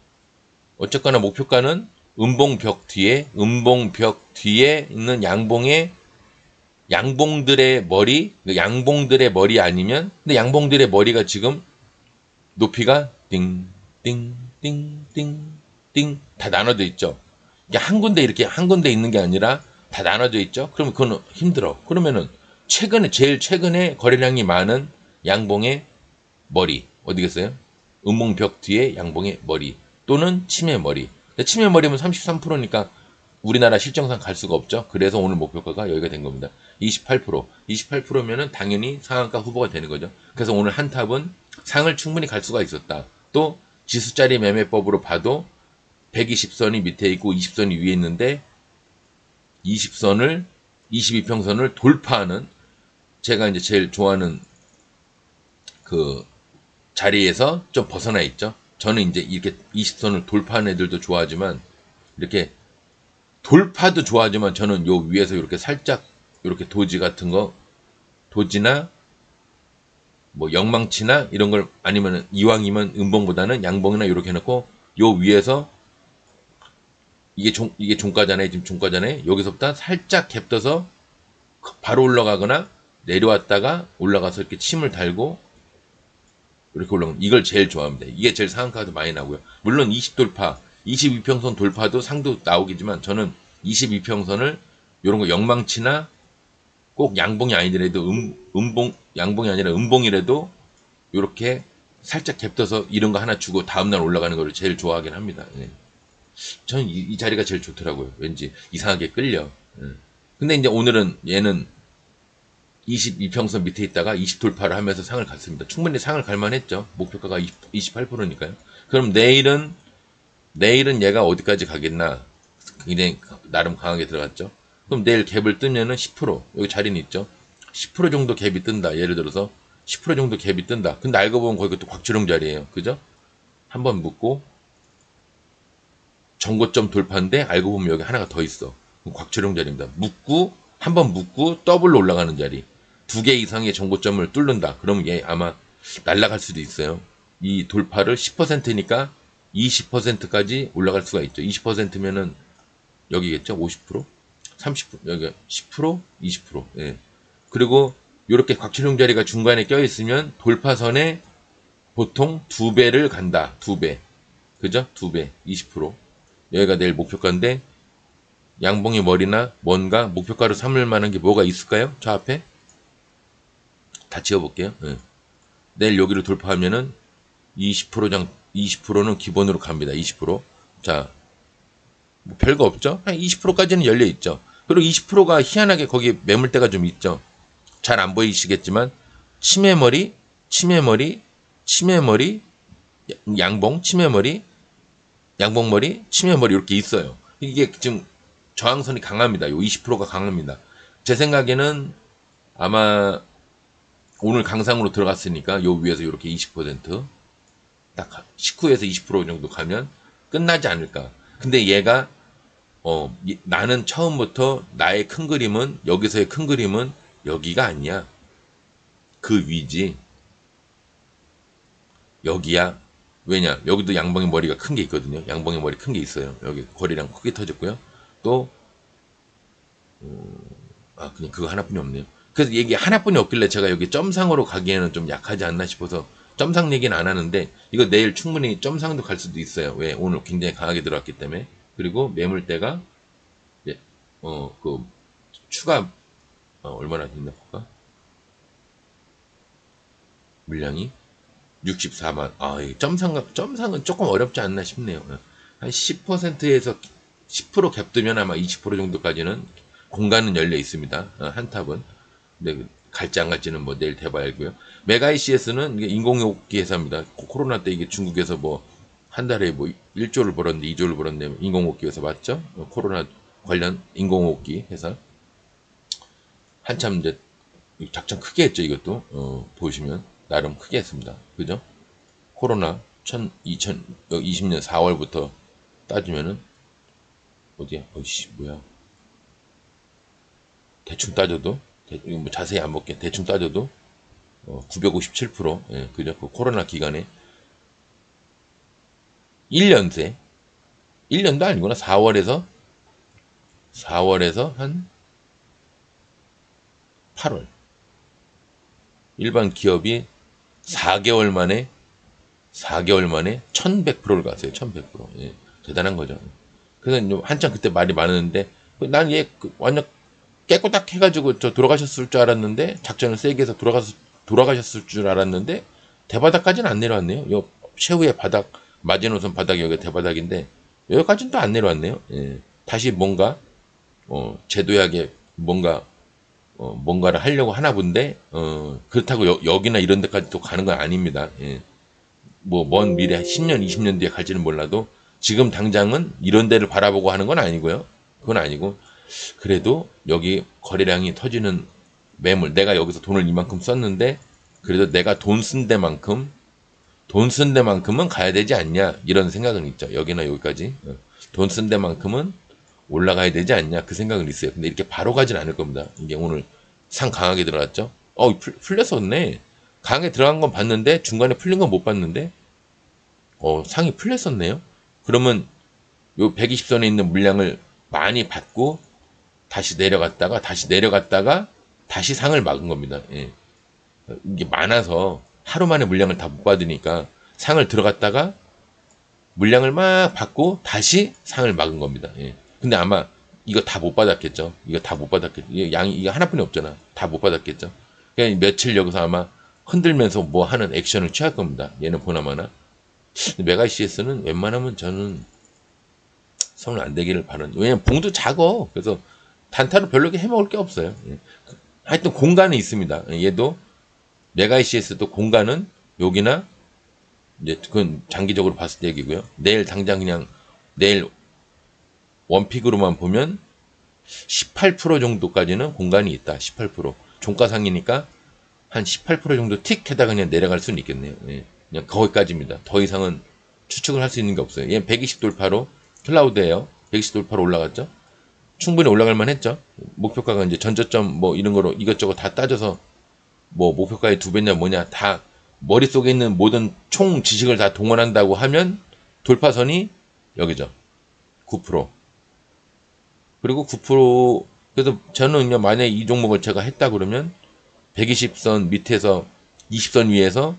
어쨌거나 목표가는 음봉벽 뒤에 있는 양봉들의 머리, 양봉들의 머리 아니면, 근데 양봉들의 머리가 지금 높이가 띵 다 나눠져 있죠. 이게 한 군데 이렇게 한 군데 있는 게 아니라 다 나눠져 있죠. 그러면 그건 힘들어. 그러면은 제일 최근에 거래량이 많은 양봉의 머리 어디겠어요? 음봉벽 뒤에 양봉의 머리 또는 치매 머리. 치매 머리면 33%니까 우리나라 실정상 갈 수가 없죠. 그래서 오늘 목표가가 여기가 된 겁니다. 28%면은 당연히 상한가 후보가 되는 거죠. 그래서 오늘 한 탑은 상을 충분히 갈 수가 있었다. 또 지수짜리 매매법으로 봐도 120선이 밑에 있고 20선이 위에 있는데 20선을 22평선을 돌파하는 제가 이제 제일 좋아하는 그 자리에서 좀 벗어나 있죠. 저는 이제 이렇게 20선을 돌파하는 애들도 좋아하지만 이렇게 돌파도 좋아하지만 저는 요 위에서 이렇게 살짝 이렇게 도지 같은 거 도지나 뭐 영망치나 이런 걸 아니면 이왕이면 음봉보다는 양봉이나 이렇게 해놓고 요 위에서 이게 종가잖아요. 지금 종가잖아요. 여기서부터 살짝 갭 떠서 바로 올라가거나 내려왔다가 올라가서 이렇게 침을 달고 이렇게 올라가는 이걸 제일 좋아합니다. 이게 제일 상한가도 많이 나고요. 물론 20돌파, 22평선 돌파도 상도 나오겠지만 저는 22평선을 이런 거 영망치나 꼭 양봉이 아니더라도 양봉이 아니라 음봉이라도 이렇게 살짝 갭 떠서 이런 거 하나 주고 다음날 올라가는 거를 제일 좋아하긴 합니다. 예. 저는 이 자리가 제일 좋더라고요. 왠지 이상하게 끌려. 예. 근데 이제 오늘은 얘는 22평선 밑에 있다가 20돌파를 하면서 상을 갔습니다. 충분히 상을 갈만 했죠. 목표가가 28%니까요. 그럼 내일은 얘가 어디까지 가겠나? 굉장히 나름 강하게 들어갔죠. 그럼 내일 갭을 뜨면은 10% 여기 자리는 있죠. 10% 정도 갭이 뜬다. 예를 들어서 10% 정도 갭이 뜬다. 근데 알고 보면 거기 또 곽주령 자리예요. 그죠? 한번 묶고 전고점 돌파인데 알고 보면 여기 하나가 더 있어. 곽주령 자리입니다. 한번 묶고 더블로 올라가는 자리. 2개 이상의 전고점을 뚫는다. 그러면 얘 아마 날아갈 수도 있어요. 이 돌파를 10%니까 20%까지 올라갈 수가 있죠. 20%면은 여기겠죠. 50%? 30%? 여기 10%? 20%? 예. 그리고 이렇게 곽철용 자리가 중간에 껴있으면 돌파선에 보통 2배를 간다. 2배. 그죠? 2배. 20%. 여기가 내일 목표가인데 양봉의 머리나 뭔가 목표가로 삼을 만한 게 뭐가 있을까요? 저 앞에? 다 지워볼게요. 예. 내일 여기를 돌파하면은 20%는 기본으로 갑니다. 20%. 자, 뭐 별거 없죠? 한 20%까지는 열려 있죠. 그리고 20%가 희한하게 거기 매물대가 좀 있죠. 잘 안 보이시겠지만 치매머리, 양봉, 양봉머리, 치매머리 이렇게 있어요. 이게 지금 저항선이 강합니다. 요 20%가 강합니다. 제 생각에는 아마 오늘 강상으로 들어갔으니까 요 위에서 이렇게 20%딱 19에서 20% 정도 가면 끝나지 않을까. 근데 얘가 나는 처음부터 나의 큰 그림은 여기서의 큰 그림은 여기가 아니야. 그 위지. 여기야. 왜냐? 여기도 양봉의 머리가 큰 게 있거든요. 양봉의 머리 큰 게 있어요. 여기 거리랑 크게 터졌고요. 또 그냥 그거 하나뿐이 없네요. 그래서 얘기 하나뿐이 없길래 제가 여기 점상으로 가기에는 좀 약하지 않나 싶어서 점상 얘기는 안 하는데 이거 내일 충분히 점상도 갈 수도 있어요. 왜? 오늘 굉장히 강하게 들어왔기 때문에. 그리고 매물대가 그 추가 얼마나 됐나 볼까? 물량이 64만. 이 점상은 조금 어렵지 않나 싶네요. 한 10%에서 10% 갭 뜨면 아마 20% 정도까지는 공간은 열려 있습니다. 한 탑은. 근데 갈지 안 갈지는 뭐 내일 대봐야 알고요. 메가 ECS는 인공호흡기 회사입니다. 코로나 때 이게 중국에서 뭐 한 달에 뭐 1조를 벌었는데 2조를 벌었는데 인공호흡기 회사 맞죠? 코로나 관련 인공호흡기 회사. 한참 이제 작전 크게 했죠, 이것도. 보시면 나름 크게 했습니다. 그죠? 코로나 2020년 4월부터 따지면은 어디야? 어이씨 뭐야? 대충 따져도 뭐 자세히 안 볼게. 대충 따져도 957%. 예, 그죠? 그 코로나 기간에 1년 새 1년도 아니구나. 4월에서 한 8월. 일반 기업이 4개월 만에 1100%를 갔어요. 1100%. 예, 대단한 거죠. 그래서 한참 그때 말이 많았는데 난 얘 완전 깨꼬닥 해가지고 저 돌아가셨을 줄 알았는데 작전을 세게 해서 돌아가셨을 줄 알았는데 대바닥까지는 안 내려왔네요. 요 최후의 바닥 마지노선 바닥이 여기 대바닥인데 여기까지는 또 안 내려왔네요. 예. 다시 뭔가 제도약에 뭔가를 하려고 하나 본데 그렇다고 여기나 이런 데까지 또 가는 건 아닙니다. 예. 뭐 먼 미래 10년 20년 뒤에 갈지는 몰라도 지금 당장은 이런 데를 바라보고 하는 건 아니고요. 그건 아니고 그래도 여기 거래량이 터지는 매물 내가 여기서 돈을 이만큼 썼는데 그래도 내가 돈 쓴 데만큼은 가야 되지 않냐 이런 생각은 있죠. 여기나 여기까지 돈 쓴 데만큼은 올라가야 되지 않냐 그 생각은 있어요. 근데 이렇게 바로 가진 않을 겁니다. 이게 오늘 상 강하게 들어갔죠. 풀렸었네. 강하게 들어간 건 봤는데 중간에 풀린 건 못 봤는데 상이 풀렸었네요. 그러면 요 120선에 있는 물량을 많이 받고 다시 내려갔다가 다시 상을 막은 겁니다. 예. 이게 많아서 하루 만에 물량을 다 못 받으니까 상을 들어갔다가 물량을 막 받고 다시 상을 막은 겁니다. 예. 근데 아마 이거 다 못 받았겠죠. 양이 이게 하나뿐이 없잖아. 다 못 받았겠죠. 그냥 며칠 여기서 아마 흔들면서 뭐 하는 액션을 취할 겁니다. 얘는 보나마나. 메가 CS는 웬만하면 저는 손을 안 대기를 바라는. 왜냐면 봉도 작어. 그래서 단타로 별로 해먹을 게 없어요. 예. 하여튼 공간이 있습니다. 얘도 메가 CS도 공간은 여기나 이제 그건 장기적으로 봤을 때 얘기고요. 내일 당장 그냥 내일 원픽으로만 보면 18% 정도까지는 공간이 있다. 18%. 종가상이니까 한 18% 정도 틱 해다 그냥 내려갈 수는 있겠네요. 예. 그냥 거기까지입니다. 더 이상은 추측을 할 수 있는 게 없어요. 얘는 120 돌파로 클라우드예요. 120 돌파로 올라갔죠. 충분히 올라갈 만 했죠. 목표가가 이제 전저점 뭐 이런 거로 이것저것 다 따져서 뭐 목표가의 2배냐 뭐냐 다 머릿속에 있는 모든 총 지식을 다 동원한다고 하면 돌파선이 여기죠. 9%. 그리고 9% 그래서 저는 그냥 만약에 이 종목을 제가 했다 그러면 120선 밑에서 20선 위에서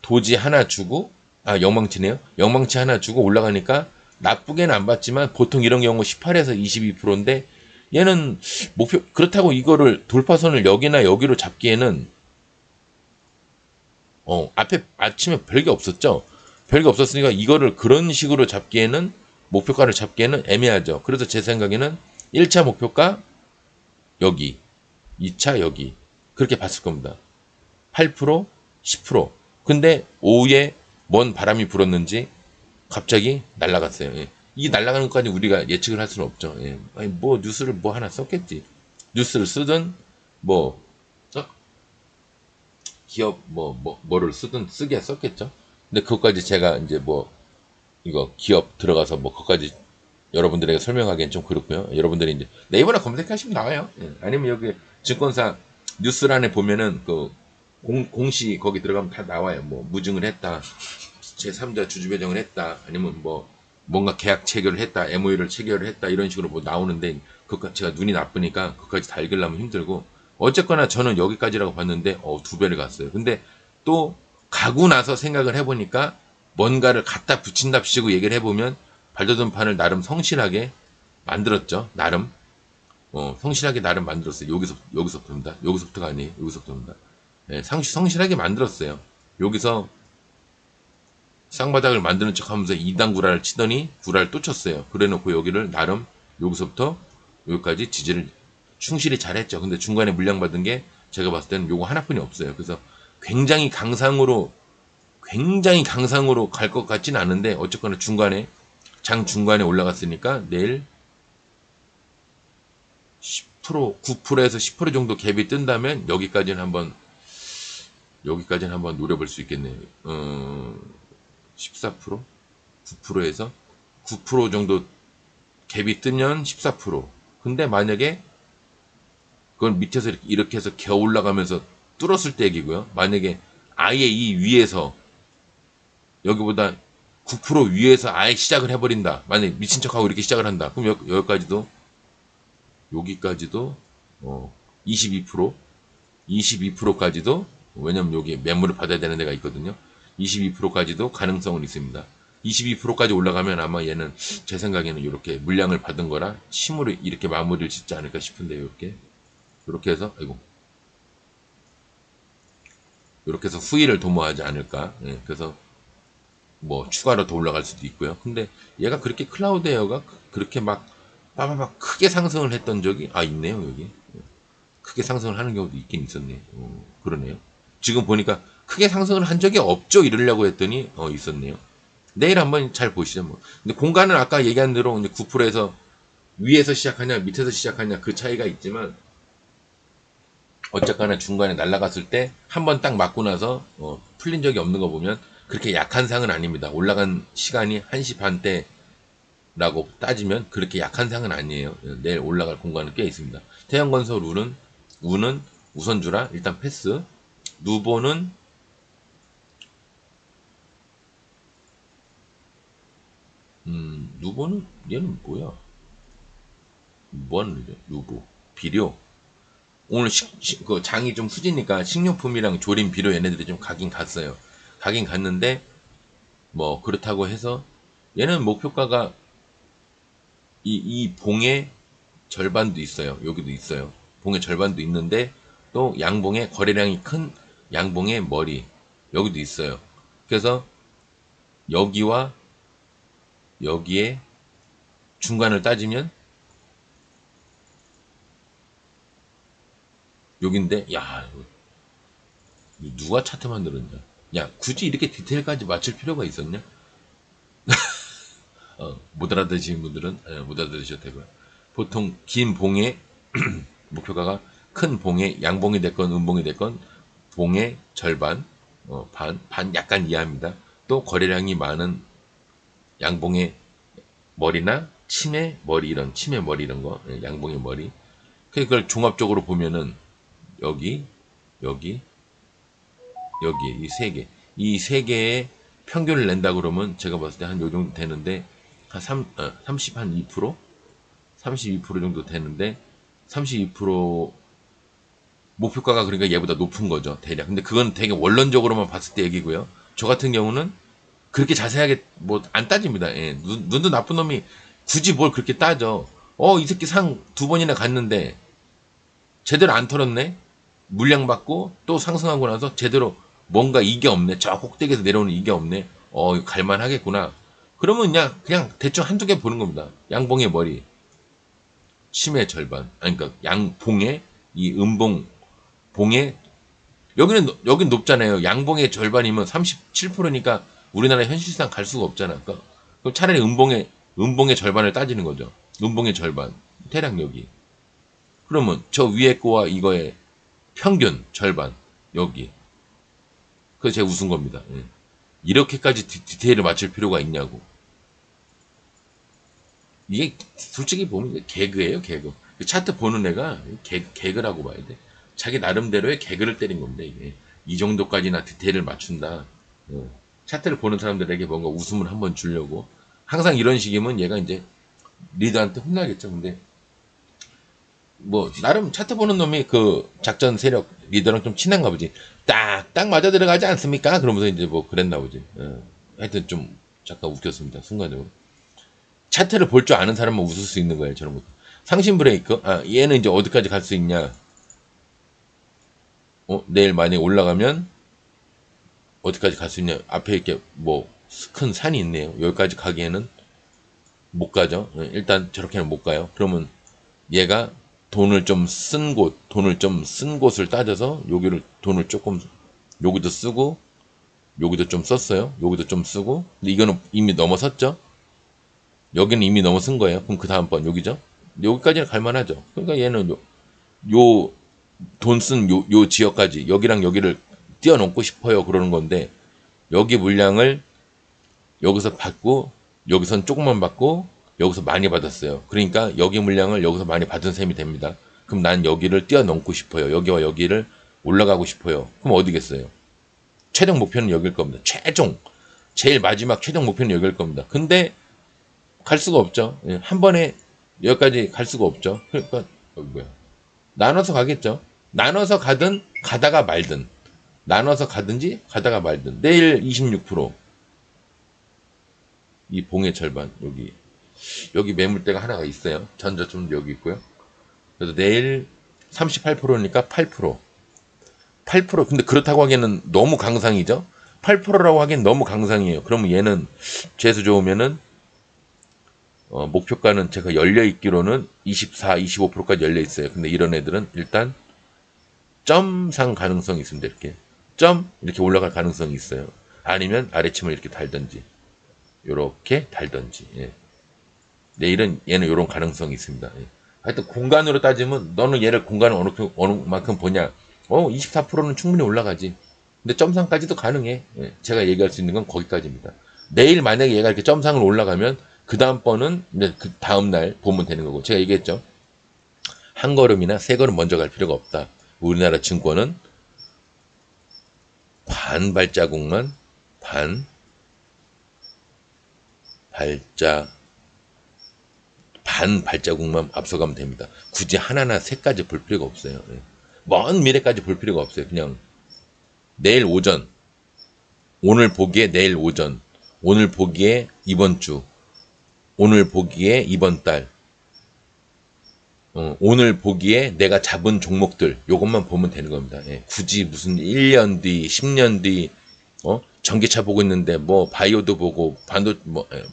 도지 하나 주고 영망치네요. 영망치 하나 주고 올라가니까 나쁘게는 안 봤지만 보통 이런 경우 18에서 22%인데 얘는 목표 그렇다고 이거를 돌파선을 여기나 여기로 잡기에는 앞에 아침에 별게 없었죠. 별게 없었으니까 이거를 그런 식으로 잡기에는 목표가를 잡기에는 애매하죠. 그래서 제 생각에는 1차 목표가 여기, 2차 여기 그렇게 봤을 겁니다. 8%, 10%. 근데 오후에 뭔 바람이 불었는지 갑자기 날아갔어요. 예. 이 날아가는 것까지 우리가 예측을 할 수는 없죠. 예. 아니, 뭐 뉴스를 뭐 하나 썼겠지. 뉴스를 쓰든 뭐 기업 뭐를 쓰든 쓰게 썼겠죠. 근데 그것까지 제가 이제 뭐 이거 기업 들어가서 뭐 그것까지 여러분들에게 설명하기엔 좀 그렇고요. 여러분들이 이제 네이버나 검색하시면 나와요. 예. 아니면 여기 증권사 뉴스란에 보면은 그 공시 거기 들어가면 다 나와요. 뭐 무증을 했다, 제3자 주주 배정을 했다, 아니면 뭐 뭔가 계약 체결을 했다, MOU를 체결을 했다 이런 식으로 뭐 나오는데 그것 제가 눈이 나쁘니까 그것까지 다 읽으려면 힘들고 어쨌거나 저는 여기까지라고 봤는데 2배를 갔어요. 근데 또 가고 나서 생각을 해보니까 뭔가를 갖다 붙인답시고 얘기를 해보면 발돋움 판을 나름 성실하게 만들었죠. 나름 성실하게 나름 만들었어요. 여기서부터입니다. 여기서부터가 아니에요. 여기서부터입니다. 네, 성실하게 만들었어요. 여기서 쌍바닥을 만드는 척 하면서 2단 구라를 치더니 구라를 또 쳤어요. 그래 놓고 여기를 나름 여기서부터 여기까지 지지를 충실히 잘했죠. 근데 중간에 물량 받은 게 제가 봤을 때는 요거 하나뿐이 없어요. 그래서 굉장히 강상으로 갈 것 같진 않은데 어쨌거나 중간에 장 중간에 올라갔으니까 내일 10% 9%에서 10% 정도 갭이 뜬다면 여기까지는 한번 노려볼 수 있겠네요. 14% 9%에서 9% 정도 갭이 뜨면 14%. 근데 만약에 그건 밑에서 이렇게 해서 겨우 올라가면서 뚫었을 때 얘기고요. 만약에 아예 이 위에서 여기보다 9% 위에서 아예 시작을 해버린다. 만약에 미친 척하고 이렇게 시작을 한다. 그럼 여기까지도 22% 22%까지도 왜냐면 여기 매물을 받아야 되는 데가 있거든요. 22%까지도 가능성은 있습니다. 22%까지 올라가면 아마 얘는 제 생각에는 이렇게 물량을 받은 거라 침으로 이렇게 마무리를 짓지 않을까 싶은데요. 이렇게 해서 이렇게 해서 후위를 도모하지 않을까. 예, 그래서 뭐 추가로 더 올라갈 수도 있고요. 근데 얘가 그렇게 클라우드 에어가 그렇게 막 빠바박 크게 상승을 했던 적이 있네요. 여기 크게 상승을 하는 경우도 있긴 있었네. 그러네요. 지금 보니까 크게 상승을 한 적이 없죠. 이러려고 했더니 있었네요. 내일 한번 잘 보시죠. 뭐. 근데 공간은 아까 얘기한 대로 이제 9%에서 위에서 시작하냐 밑에서 시작하냐 그 차이가 있지만 어쨌거나 중간에 날아갔을 때 한 번 딱 맞고 나서 풀린 적이 없는 거 보면 그렇게 약한 상은 아닙니다. 올라간 시간이 1시 반대라고 따지면 그렇게 약한 상은 아니에요. 내일 올라갈 공간은 꽤 있습니다. 태양건설 우는 우선주라 일단 패스. 누보는 누보는 얘는 뭐야? 뭐 하는 일이야? 누보 비료. 오늘 그 장이 좀 후지니까 식료품이랑 조림 비료 얘네들이 좀 가긴 갔어요. 가긴 갔는데 뭐 그렇다고 해서 얘는 목표가가 이 봉의 절반도 있어요. 여기도 있어요. 봉의 절반도 있는데 또 양봉의 거래량이 큰 양봉의 머리 여기도 있어요. 그래서 여기와 여기에 중간을 따지면 여긴데 야 누가 차트 만들었냐? 야 굳이 이렇게 디테일까지 맞출 필요가 있었냐? 못 알아들으시는 분들은 못 알아들으셔도 되고요. 보통 긴 봉의 목표가가 큰 봉의 양봉이 됐건 음봉이 됐건 봉의 절반 반 약간 이하입니다. 또 거래량이 많은 양봉의 머리나 치매 머리 이런 거 양봉의 머리 그걸 종합적으로 보면은 여기 여기 이 세 개의 평균을 낸다 그러면 제가 봤을 때 한 요 정도 되는데 한 32% 32% 정도 되는데 32% 목표가가 그러니까 얘보다 높은 거죠 대략. 근데 그건 되게 원론적으로만 봤을 때 얘기고요. 저 같은 경우는 그렇게 자세하게 뭐 안 따집니다. 예, 눈도 나쁜 놈이 굳이 뭘 그렇게 따져. 이 새끼 상 두 번이나 갔는데 제대로 안 털었네. 물량 받고 또 상승하고 나서 제대로 뭔가 이게 없네. 저 꼭대기에서 내려오는 이게 없네. 갈만 하겠구나. 그러면 그냥 대충 한두 개 보는 겁니다. 양봉의 머리, 심의 절반. 아니, 그러니까 양봉의 이 봉의 여긴 높잖아요. 양봉의 절반이면 37%니까 우리나라 현실상 갈 수가 없잖아. 그러니까 그럼 차라리 음봉의 절반을 따지는 거죠. 음봉의 절반. 대략 여기. 그러면 저 위에 거와 이거의 평균 절반 여기. 그래서 제가 웃은 겁니다. 예. 이렇게까지 디테일을 맞출 필요가 있냐고. 이게 솔직히 보면 개그예요, 개그. 차트 보는 애가 개그라고 봐야 돼. 자기 나름대로의 개그를 때린 겁니다, 이게. 이 정도까지나 디테일을 맞춘다. 차트를 보는 사람들에게 뭔가 웃음을 한번 주려고. 항상 이런 식이면 얘가 이제 리더한테 혼나겠죠. 근데 뭐 나름 차트 보는 놈이 그 작전 세력 리더랑 좀 친한가 보지. 딱 맞아 들어가지 않습니까? 그러면서 이제 뭐 그랬나 보지. 하여튼 좀 잠깐 웃겼습니다. 순간적으로. 차트를 볼 줄 아는 사람만 웃을 수 있는 거예요. 저런 거. 상신 브레이크. 얘는 이제 어디까지 갈 수 있냐? 내일 만약에 올라가면 어디까지 갈 수 있냐? 앞에 이렇게 뭐 큰 산이 있네요. 여기까지 가기에는 못 가죠. 일단 저렇게는 못 가요. 그러면 얘가 돈을 좀 쓴 곳을 따져서 여기를 돈을 조금 여기도 쓰고 여기도 좀 썼어요. 여기도 좀 쓰고. 근데 이거는 이미 넘어섰죠. 여기는 이미 넘어선 거예요. 그럼 그 다음번 여기죠. 여기까지는 갈만하죠. 그러니까 얘는 요 돈 쓴 요 지역까지 여기랑 여기를 뛰어넘고 싶어요. 그러는 건데 여기 물량을 여기서 받고 여기선 조금만 받고 여기서 많이 받았어요. 그러니까 여기 물량을 여기서 많이 받은 셈이 됩니다. 그럼 난 여기를 뛰어넘고 싶어요. 여기와 여기를 올라가고 싶어요. 그럼 어디겠어요? 최종 목표는 여길 겁니다. 제일 마지막 최종 목표는 여길 겁니다. 근데 갈 수가 없죠. 한 번에 여기까지 갈 수가 없죠. 그러니까 뭐야? 나눠서 가겠죠. 나눠서 가든 가다가 말든 나눠서 가든지 가다가 말든 내일 26%, 이 봉의 절반 여기 매물대가 하나가 있어요. 전저점도 여기 있고요. 그래서 내일 38%니까 8%. 근데 그렇다고 하기에는 너무 강상이죠. 8%라고 하기엔 너무 강상이에요. 그러면 얘는 재수 좋으면은 목표가는 제가 열려 있기로는 24, 25%까지 열려 있어요. 근데 이런 애들은 일단 점상 가능성이 있습니다. 이렇게 올라갈 가능성이 있어요. 아니면 아래침을 이렇게 달든지 이렇게 달든지. 예. 내일은 얘는 이런 가능성이 있습니다. 예. 하여튼 공간으로 따지면 너는 얘를 공간을 어느 만큼 보냐. 24%는 충분히 올라가지. 근데 점상까지도 가능해. 예. 제가 얘기할 수 있는 건 거기까지입니다. 내일 만약에 얘가 이렇게 점상을 올라가면 그 다음 번은 이제 그 다음 날 보면 되는 거고. 제가 얘기했죠. 한 걸음이나 세 걸음 먼저 갈 필요가 없다. 우리나라 증권은 반 발자국만 앞서가면 됩니다. 굳이 하나나 세까지 볼 필요가 없어요. 예. 먼 미래까지 볼 필요가 없어요. 그냥 내일 오전, 오늘 보기에 내일 오전, 오늘 보기에 이번 주, 오늘 보기에 이번 달, 오늘 보기에 내가 잡은 종목들 요것만 보면 되는 겁니다. 예. 굳이 무슨 1년 뒤, 10년 뒤 전기차 보고 있는데 뭐 바이오도 보고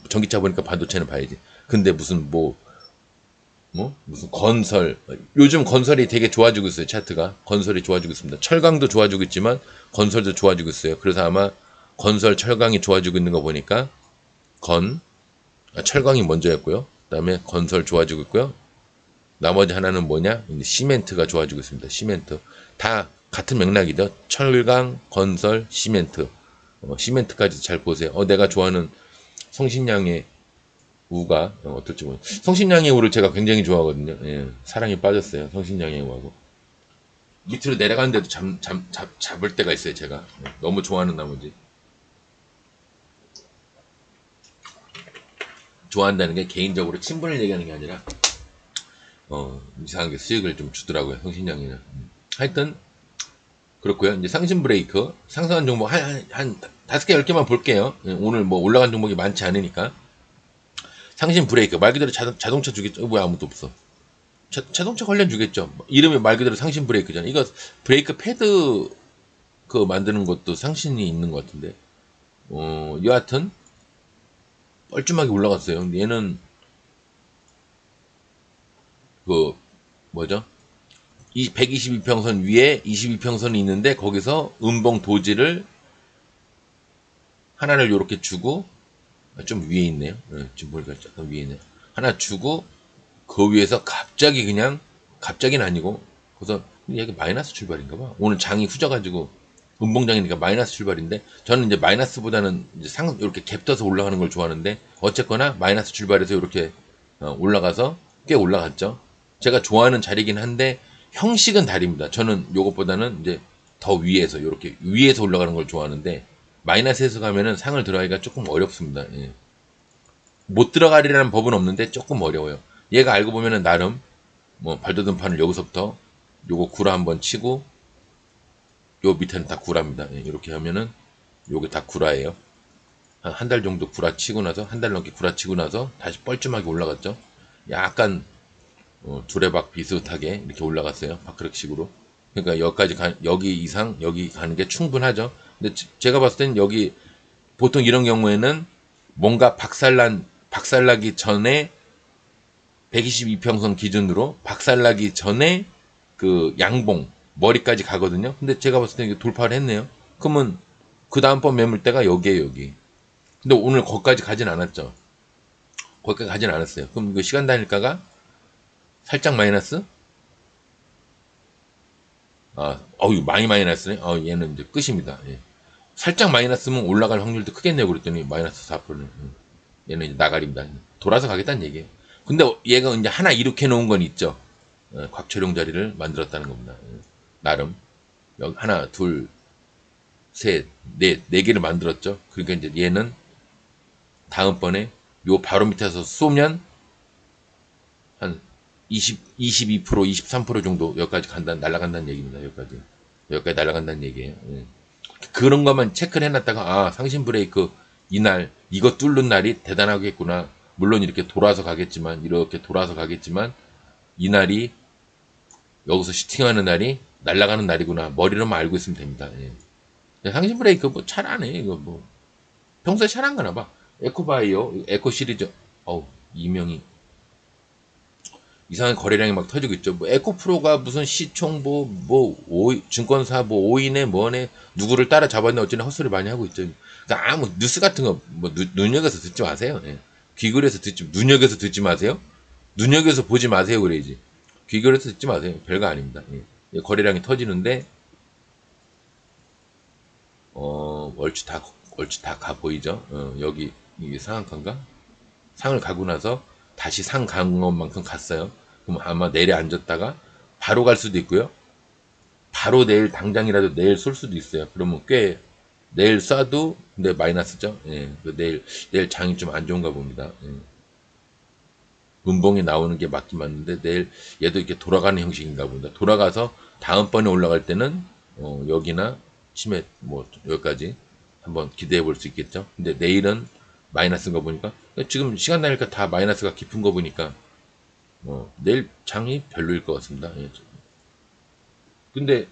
전기차 보니까 반도체는 봐야지. 근데 무슨 무슨 건설, 요즘 건설이 되게 좋아지고 있어요. 차트가 건설이 좋아지고 있습니다. 철강도 좋아지고 있지만 건설도 좋아지고 있어요. 그래서 아마 건설, 철강이 좋아지고 있는 거 보니까 철강이 먼저였고요. 그다음에 건설 좋아지고 있고요. 나머지 하나는 뭐냐? 시멘트가 좋아지고 있습니다. 시멘트. 다 같은 맥락이죠. 철강, 건설, 시멘트. 시멘트까지 잘 보세요. 내가 좋아하는 성신양의 우가 어떨지 모르겠어요. 성신양의 우를 제가 굉장히 좋아하거든요. 예, 사랑에 빠졌어요. 성신양의 우하고. 밑으로 내려가는데도 잡을 때가 있어요. 제가. 너무 좋아하는 나머지. 좋아한다는 게 개인적으로 친분을 얘기하는 게 아니라 이상하게 수익을 좀 주더라고요. 성신양이는. 하여튼 그렇고요. 이제 상신 브레이크 상승한 종목 한 5개 10개만 볼게요. 오늘 뭐 올라간 종목이 많지 않으니까. 상신 브레이크 말 그대로 자동차 주겠죠. 왜 아무도 없어. 자동차 관련 주겠죠. 이름이 말 그대로 상신 브레이크잖아. 이거 브레이크 패드 그거 만드는 것도 상신이 있는 것 같은데. 여하튼 뻘쭘하게 올라갔어요. 근데 얘는 이 122평선 위에 22평선이 있는데 거기서 음봉 도지를 하나를 요렇게 주고 좀 위에 있네요. 지금 보니까 약간 위에 있네요. 하나 주고 그 위에서 갑자기는 아니고 그래서 얘가 마이너스 출발인가 봐. 오늘 장이 후져가지고 음봉장이니까 마이너스 출발인데 저는 이제 마이너스보다는 이제 이렇게 갭 떠서 올라가는 걸 좋아하는데 어쨌거나 마이너스 출발해서 이렇게 올라가서 꽤 올라갔죠. 제가 좋아하는 자리긴 한데 형식은 다릅니다. 저는 요것보다는 이제 더 위에서 이렇게 위에서 올라가는 걸 좋아하는데 마이너스에서 가면은 상을 들어가기가 조금 어렵습니다. 예. 못 들어가리라는 법은 없는데 조금 어려워요. 얘가 알고 보면은 나름 발돋움 판을 여기서부터 요거 구라 한번 치고 요 밑에는 다 구라입니다. 예, 이렇게 하면은 요게 다 구라예요. 한 달 정도 구라 치고 나서 한 달 넘게 구라 치고 나서 다시 뻘쭘하게 올라갔죠. 약간 두레박 비슷하게 이렇게 올라갔어요. 바크락식으로. 그러니까 여기 이상 여기 가는 게 충분하죠. 근데 제가 봤을 땐 여기 보통 이런 경우에는 뭔가 박살나기 전에 122평선 기준으로 박살나기 전에 그 양봉 머리까지 가거든요. 근데 제가 봤을 때 이게 돌파를 했네요. 그러면 그 다음번 매물대가 여기에요, 여기. 근데 오늘 거기까지 가진 않았죠. 거기까지 가진 않았어요. 그럼 이거 시간 단일가가 살짝 마이너스? 어우, 많이 마이너스네. 얘는 이제 끝입니다. 예. 살짝 마이너스면 올라갈 확률도 크겠네요. 그랬더니 마이너스 4%는. 얘는 이제 나가립니다. 돌아서 가겠다는 얘기예요. 근데 얘가 이제 하나 이렇게 놓은 건 있죠. 곽철용 자리를 만들었다는 겁니다. 나름. 여기 하나, 둘, 셋, 넷, 네 개를 만들었죠. 그러니까 이제 얘는 다음번에 요 바로 밑에서 쏘면 한 22%, 23% 정도 여기까지 날아간다는 얘기입니다. 여기까지 날아간다는 얘기예요. 예. 그런 것만 체크를 해놨다가 상신 브레이크 이날 이거 뚫는 날이 대단하겠구나. 물론 이렇게 돌아서 가겠지만 이날이 여기서 슈팅하는 날이 날아가는 날이구나. 머리로만 알고 있으면 됩니다. 예. 상신 브레이크 뭐 잘 안 해. 이거 뭐 평소에 잘 안 가나 봐. 에코바이오 에코 시리즈 이명이 이상한 거래량이 막 터지고 있죠. 뭐 에코프로가 무슨 시총 증권사 오인에 뭐네 누구를 따라잡았네 어쩌네 헛소리 많이 하고 있죠. 그러니까 아무 뉴스 같은 거 뭐 눈여겨서 듣지 마세요. 예. 귀걸이에서 눈여겨서 듣지 마세요. 눈여겨서 보지 마세요 그래야지. 귀걸이에서 듣지 마세요. 별거 아닙니다. 예. 거래량이 터지는데 얼추 다 가 보이죠. 여기 이게 상한가인가? 상을 가고 나서 다시 상 간 것만큼 갔어요. 그럼 아마 내려앉았다가 바로 갈 수도 있고요. 바로 내일 당장이라도 내일 쏠 수도 있어요. 그러면 꽤 내일 쏴도 근데 마이너스죠. 예. 내일 장이 좀 안 좋은가 봅니다. 예. 음봉이 나오는 게 맞긴 맞는데 내일 얘도 이렇게 돌아가는 형식인가 봅니다. 돌아가서 다음번에 올라갈 때는 여기나 치매 뭐 여기까지 한번 기대해 볼 수 있겠죠. 근데 내일은 마이너스인 거 보니까 지금 시간 나니까 다 마이너스가 깊은 거 보니까 내일 장이 별로일 것 같습니다. 예. 근데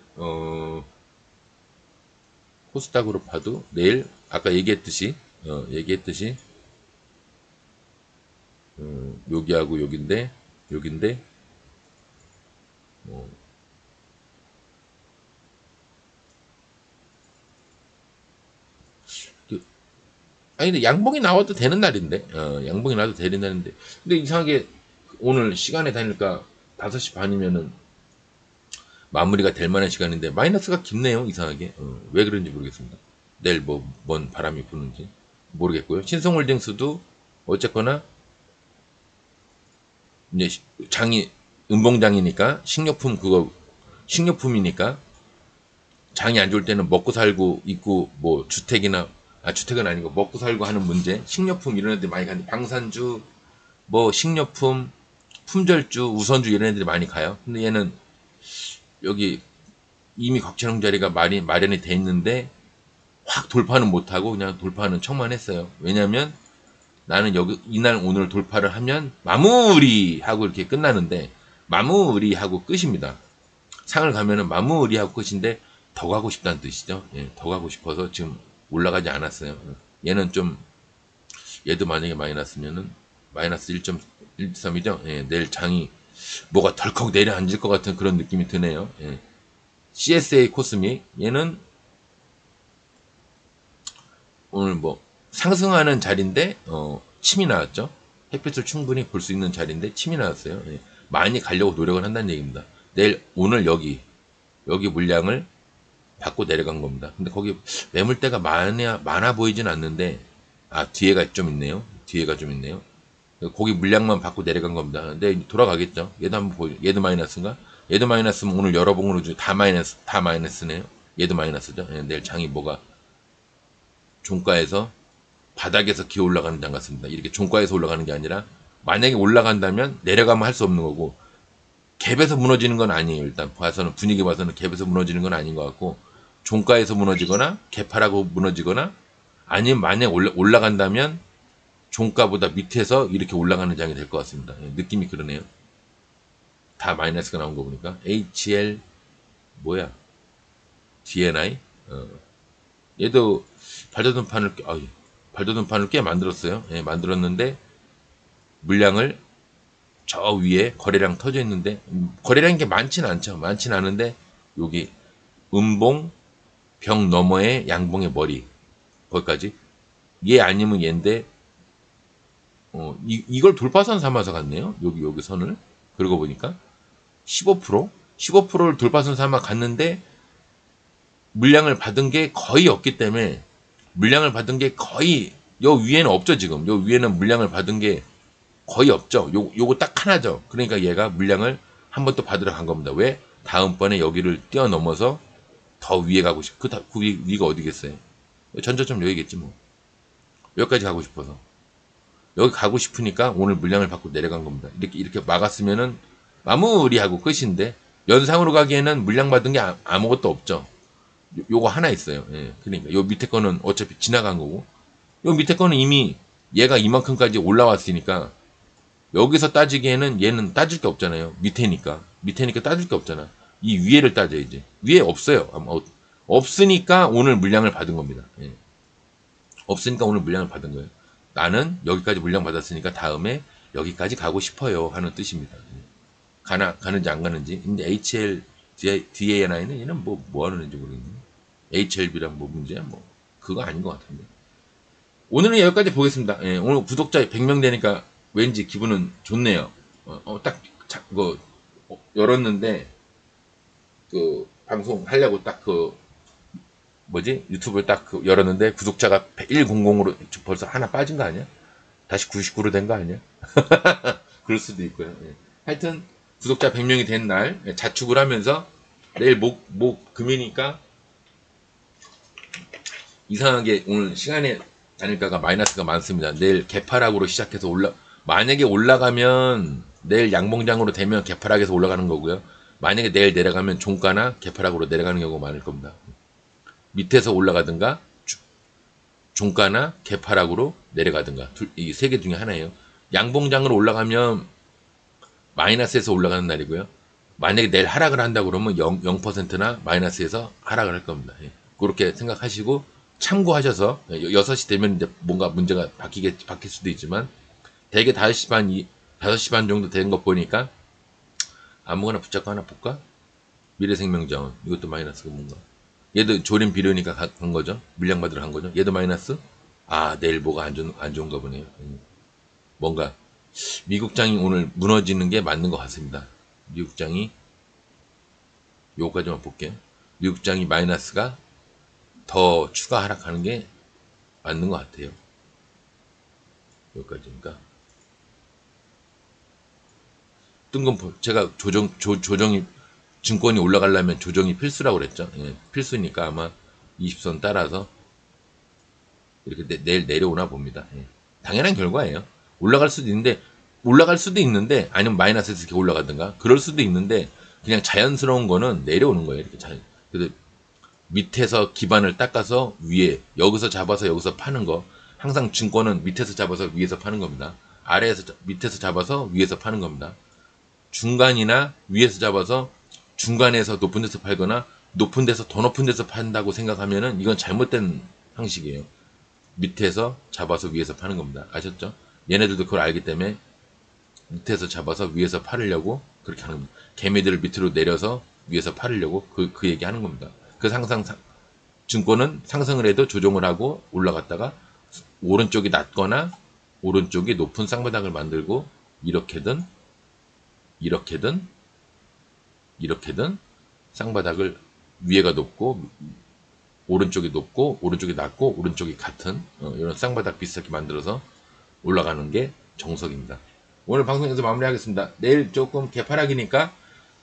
코스닥으로 봐도 내일 아까 얘기했듯이 여기하고 여긴데 근데 양봉이 나와도 되는 날인데 양봉이 나와도 되는 날인데 근데 이상하게 오늘 시간에 다니까 5시 반이면은 마무리가 될 만한 시간인데 마이너스가 깊네요. 이상하게 왜 그런지 모르겠습니다. 내일 뭔 바람이 부는지 모르겠고요. 신성홀딩스도 어쨌거나 이제 장이 음봉장이니까 식료품이니까 장이 안 좋을 때는 먹고 살고 있고 뭐 주택은 아니고 먹고 살고 하는 문제 식료품 이런 애들이 많이 가는데 방산주 뭐 식료품 품절주 우선주 이런 애들이 많이 가요. 근데 얘는 여기 이미 곽철용 자리가 마련이 돼 있는데 확 돌파는 못하고 그냥 돌파는 척만 했어요. 왜냐면 나는 이날 오늘 돌파를 하면 마무리하고 이렇게 끝나는데 마무리하고 끝입니다. 상을 가면은 마무리하고 끝인데 더 가고 싶다는 뜻이죠. 예, 더 가고 싶어서 지금 올라가지 않았어요. 얘도 만약에 마이너스면은 마이너스 1.13이죠. 예, 내일 장이 뭐가 덜컥 내려앉을 것 같은 그런 느낌이 드네요. 예. CSA 코스믹 얘는 오늘 뭐 상승하는 자리인데 침이 나왔죠. 햇빛을 충분히 볼 수 있는 자리인데 침이 나왔어요. 예. 많이 가려고 노력을 한다는 얘기입니다. 오늘 여기 물량을 받고 내려간 겁니다. 근데 거기 매물대가 많아 보이진 않는데 뒤에가 좀 있네요. 거기 물량만 받고 내려간 겁니다. 근데 돌아가겠죠. 얘도 한번 보여. 얘도 마이너스인가? 얘도 마이너스면 오늘 여러 봉으로 다 마이너스네요. 얘도 마이너스죠. 예, 내일 장이 뭐가 종가에서 바닥에서 기어 올라가는 장 같습니다. 이렇게 종가에서 올라가는 게 아니라 만약에 올라간다면 내려가면 할 수 없는 거고 갭에서 무너지는 건 아니에요. 일단 분위기 봐서는 갭에서 무너지는 건 아닌 것 같고 종가에서 무너지거나 개파라고 무너지거나 아니면 만약 올라간다면 종가보다 밑에서 이렇게 올라가는 장이 될 것 같습니다. 예, 느낌이 그러네요. 다 마이너스가 나온 거 보니까 HL 뭐야 DNI 얘도 발돋움판을 꽤 만들었어요. 예, 만들었는데 물량을 저 위에 거래량 터져 있는데 거래량이 게 많지는 않죠. 많지는 않은데 여기 음봉 벽 너머에 양봉의 머리 거기까지 얘 아니면 얘인데 이걸 돌파선 삼아서 갔네요. 여기 선을 그러고 보니까 15%를 돌파선 삼아 갔는데 물량을 받은 게 거의 없기 때문에 물량을 받은 게 거의 요 위에는 없죠. 지금 요 위에는 물량을 받은 게 거의 없죠. 요거 딱 하나죠. 그러니까 얘가 물량을 한 번 또 받으러 간 겁니다. 왜? 다음번에 여기를 뛰어넘어서 더 위에 가고 그 위가 어디겠어요? 전저점 여기겠지 뭐. 여기까지 가고 싶어서. 여기 가고 싶으니까 오늘 물량을 받고 내려간 겁니다. 이렇게 막았으면은 마무리하고 끝인데 연상으로 가기에는 물량 받은 게 아무것도 없죠. 요거 하나 있어요. 예, 그러니까 요 밑에 거는 어차피 지나간 거고 요 밑에 거는 이미 얘가 이만큼까지 올라왔으니까 여기서 따지기에는 얘는 따질 게 없잖아요. 밑에니까 따질 게 없잖아. 이 위에를 따져야지. 위에 없어요. 없으니까 오늘 물량을 받은 겁니다. 예. 없으니까 오늘 물량을 받은 거예요. 나는 여기까지 물량 받았으니까 다음에 여기까지 가고 싶어요 하는 뜻입니다. 가는지 안 가는지. 근데 HL DANI는 얘는 뭐 하는 애인지 모르겠네. HLB랑 뭐 문제야? 뭐 그거 아닌 것 같은데. 오늘은 여기까지 보겠습니다. 예, 오늘 구독자 100명 되니까 왠지 기분은 좋네요. 뭐 열었는데 그 방송 하려고 딱 그 뭐지 유튜브를 딱 열었는데 구독자가 100으로 벌써 하나 빠진 거 아니야? 다시 99로 된 거 아니야? 그럴 수도 있고요. 예. 하여튼 구독자 100명이 된 날 자축을 하면서 내일 금이니까 이상하게 오늘 시간에 다닐까가 마이너스가 많습니다. 내일 개파락으로 시작해서 만약에 올라가면 내일 양봉장으로 되면 개파락에서 올라가는 거고요. 만약에 내일 내려가면 종가나 개파락으로 내려가는 경우가 많을 겁니다. 밑에서 올라가든가 종가나 개파락으로 내려가든가 이 세 개 중에 하나예요. 양봉장으로 올라가면 마이너스에서 올라가는 날이고요. 만약에 내일 하락을 한다 그러면 0%나 마이너스에서 하락을 할 겁니다. 예. 그렇게 생각하시고 참고하셔서 6시 되면 이제 뭔가 문제가 바뀔 수도 있지만 대개 5시 반 정도 되는 거 보니까 아무거나 붙잡고 하나 볼까? 미래생명자원 이것도 마이너스가 뭔가 얘도 조림 비료니까 간 거죠. 물량 받으러 간 거죠. 얘도 마이너스. 내일 뭐가 안 좋은가 보네요. 뭔가 미국장이 오늘 무너지는 게 맞는 것 같습니다. 미국장이 요거까지만 볼게요. 미국장이 마이너스가 더 추가 하락하는 게 맞는 것 같아요. 여기까지니까 뜬금포 제가 조정이 증권이 올라가려면 조정이 필수라고 그랬죠. 예, 필수니까 아마 20선 따라서 이렇게 내일 내려오나 봅니다. 예. 당연한 결과예요. 올라갈 수도 있는데 아니면 마이너스에서 이렇게 올라가든가 그럴 수도 있는데 그냥 자연스러운 거는 내려오는 거예요. 이렇게 그래서 밑에서 기반을 닦아서 위에 여기서 잡아서 여기서 파는 거 항상 증권은 밑에서 잡아서 위에서 파는 겁니다. 밑에서 잡아서 위에서 파는 겁니다. 중간이나 위에서 잡아서 중간에서 높은 데서 팔거나 높은 데서 더 높은 데서 판다고 생각하면은 이건 잘못된 형식이에요. 밑에서 잡아서 위에서 파는 겁니다. 아셨죠? 얘네들도 그걸 알기 때문에 밑에서 잡아서 위에서 팔으려고 그렇게 하는 겁니다. 개미들을 밑으로 내려서 위에서 팔으려고 그 얘기 하는 겁니다. 그래서 항상 증권은 상승을 해도 조정을 하고 올라갔다가 오른쪽이 낮거나 오른쪽이 높은 쌍바닥을 만들고 이렇게든 쌍바닥을 위에가 높고 오른쪽이 높고 오른쪽이 낮고 오른쪽이 같은 이런 쌍바닥 비슷하게 만들어서 올라가는 게 정석입니다. 오늘 방송에서 마무리하겠습니다. 내일 조금 개파락이니까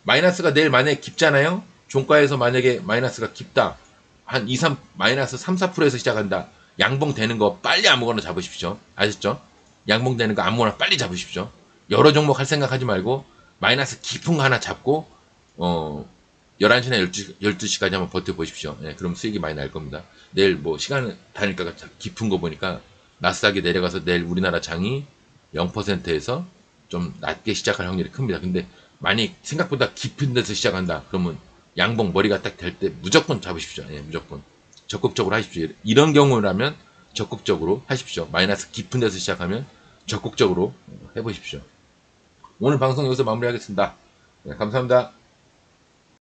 마이너스가 내일 만약에 깊잖아요. 종가에서 만약에 마이너스가 깊다. 한 2, 3, 마이너스 3, 4%에서 시작한다. 양봉 되는 거 빨리 아무거나 잡으십시오. 아셨죠? 양봉 되는 거 아무거나 빨리 잡으십시오. 여러 종목 할 생각 하지 말고 마이너스 깊은 거 하나 잡고 11시나 12시까지 한번 버텨보십시오. 예, 그럼 수익이 많이 날 겁니다. 내일 뭐 시간 다닐까 깊은 거 보니까 나스닥이 내려가서 내일 우리나라 장이 0%에서 좀 낮게 시작할 확률이 큽니다. 근데 많이 생각보다 깊은 데서 시작한다. 그러면 양봉 머리가 딱 될 때 무조건 잡으십시오. 예, 무조건. 적극적으로 하십시오. 이런 경우라면 적극적으로 하십시오. 마이너스 깊은 데서 시작하면 적극적으로 해보십시오. 오늘 방송 여기서 마무리하겠습니다. 네, 감사합니다.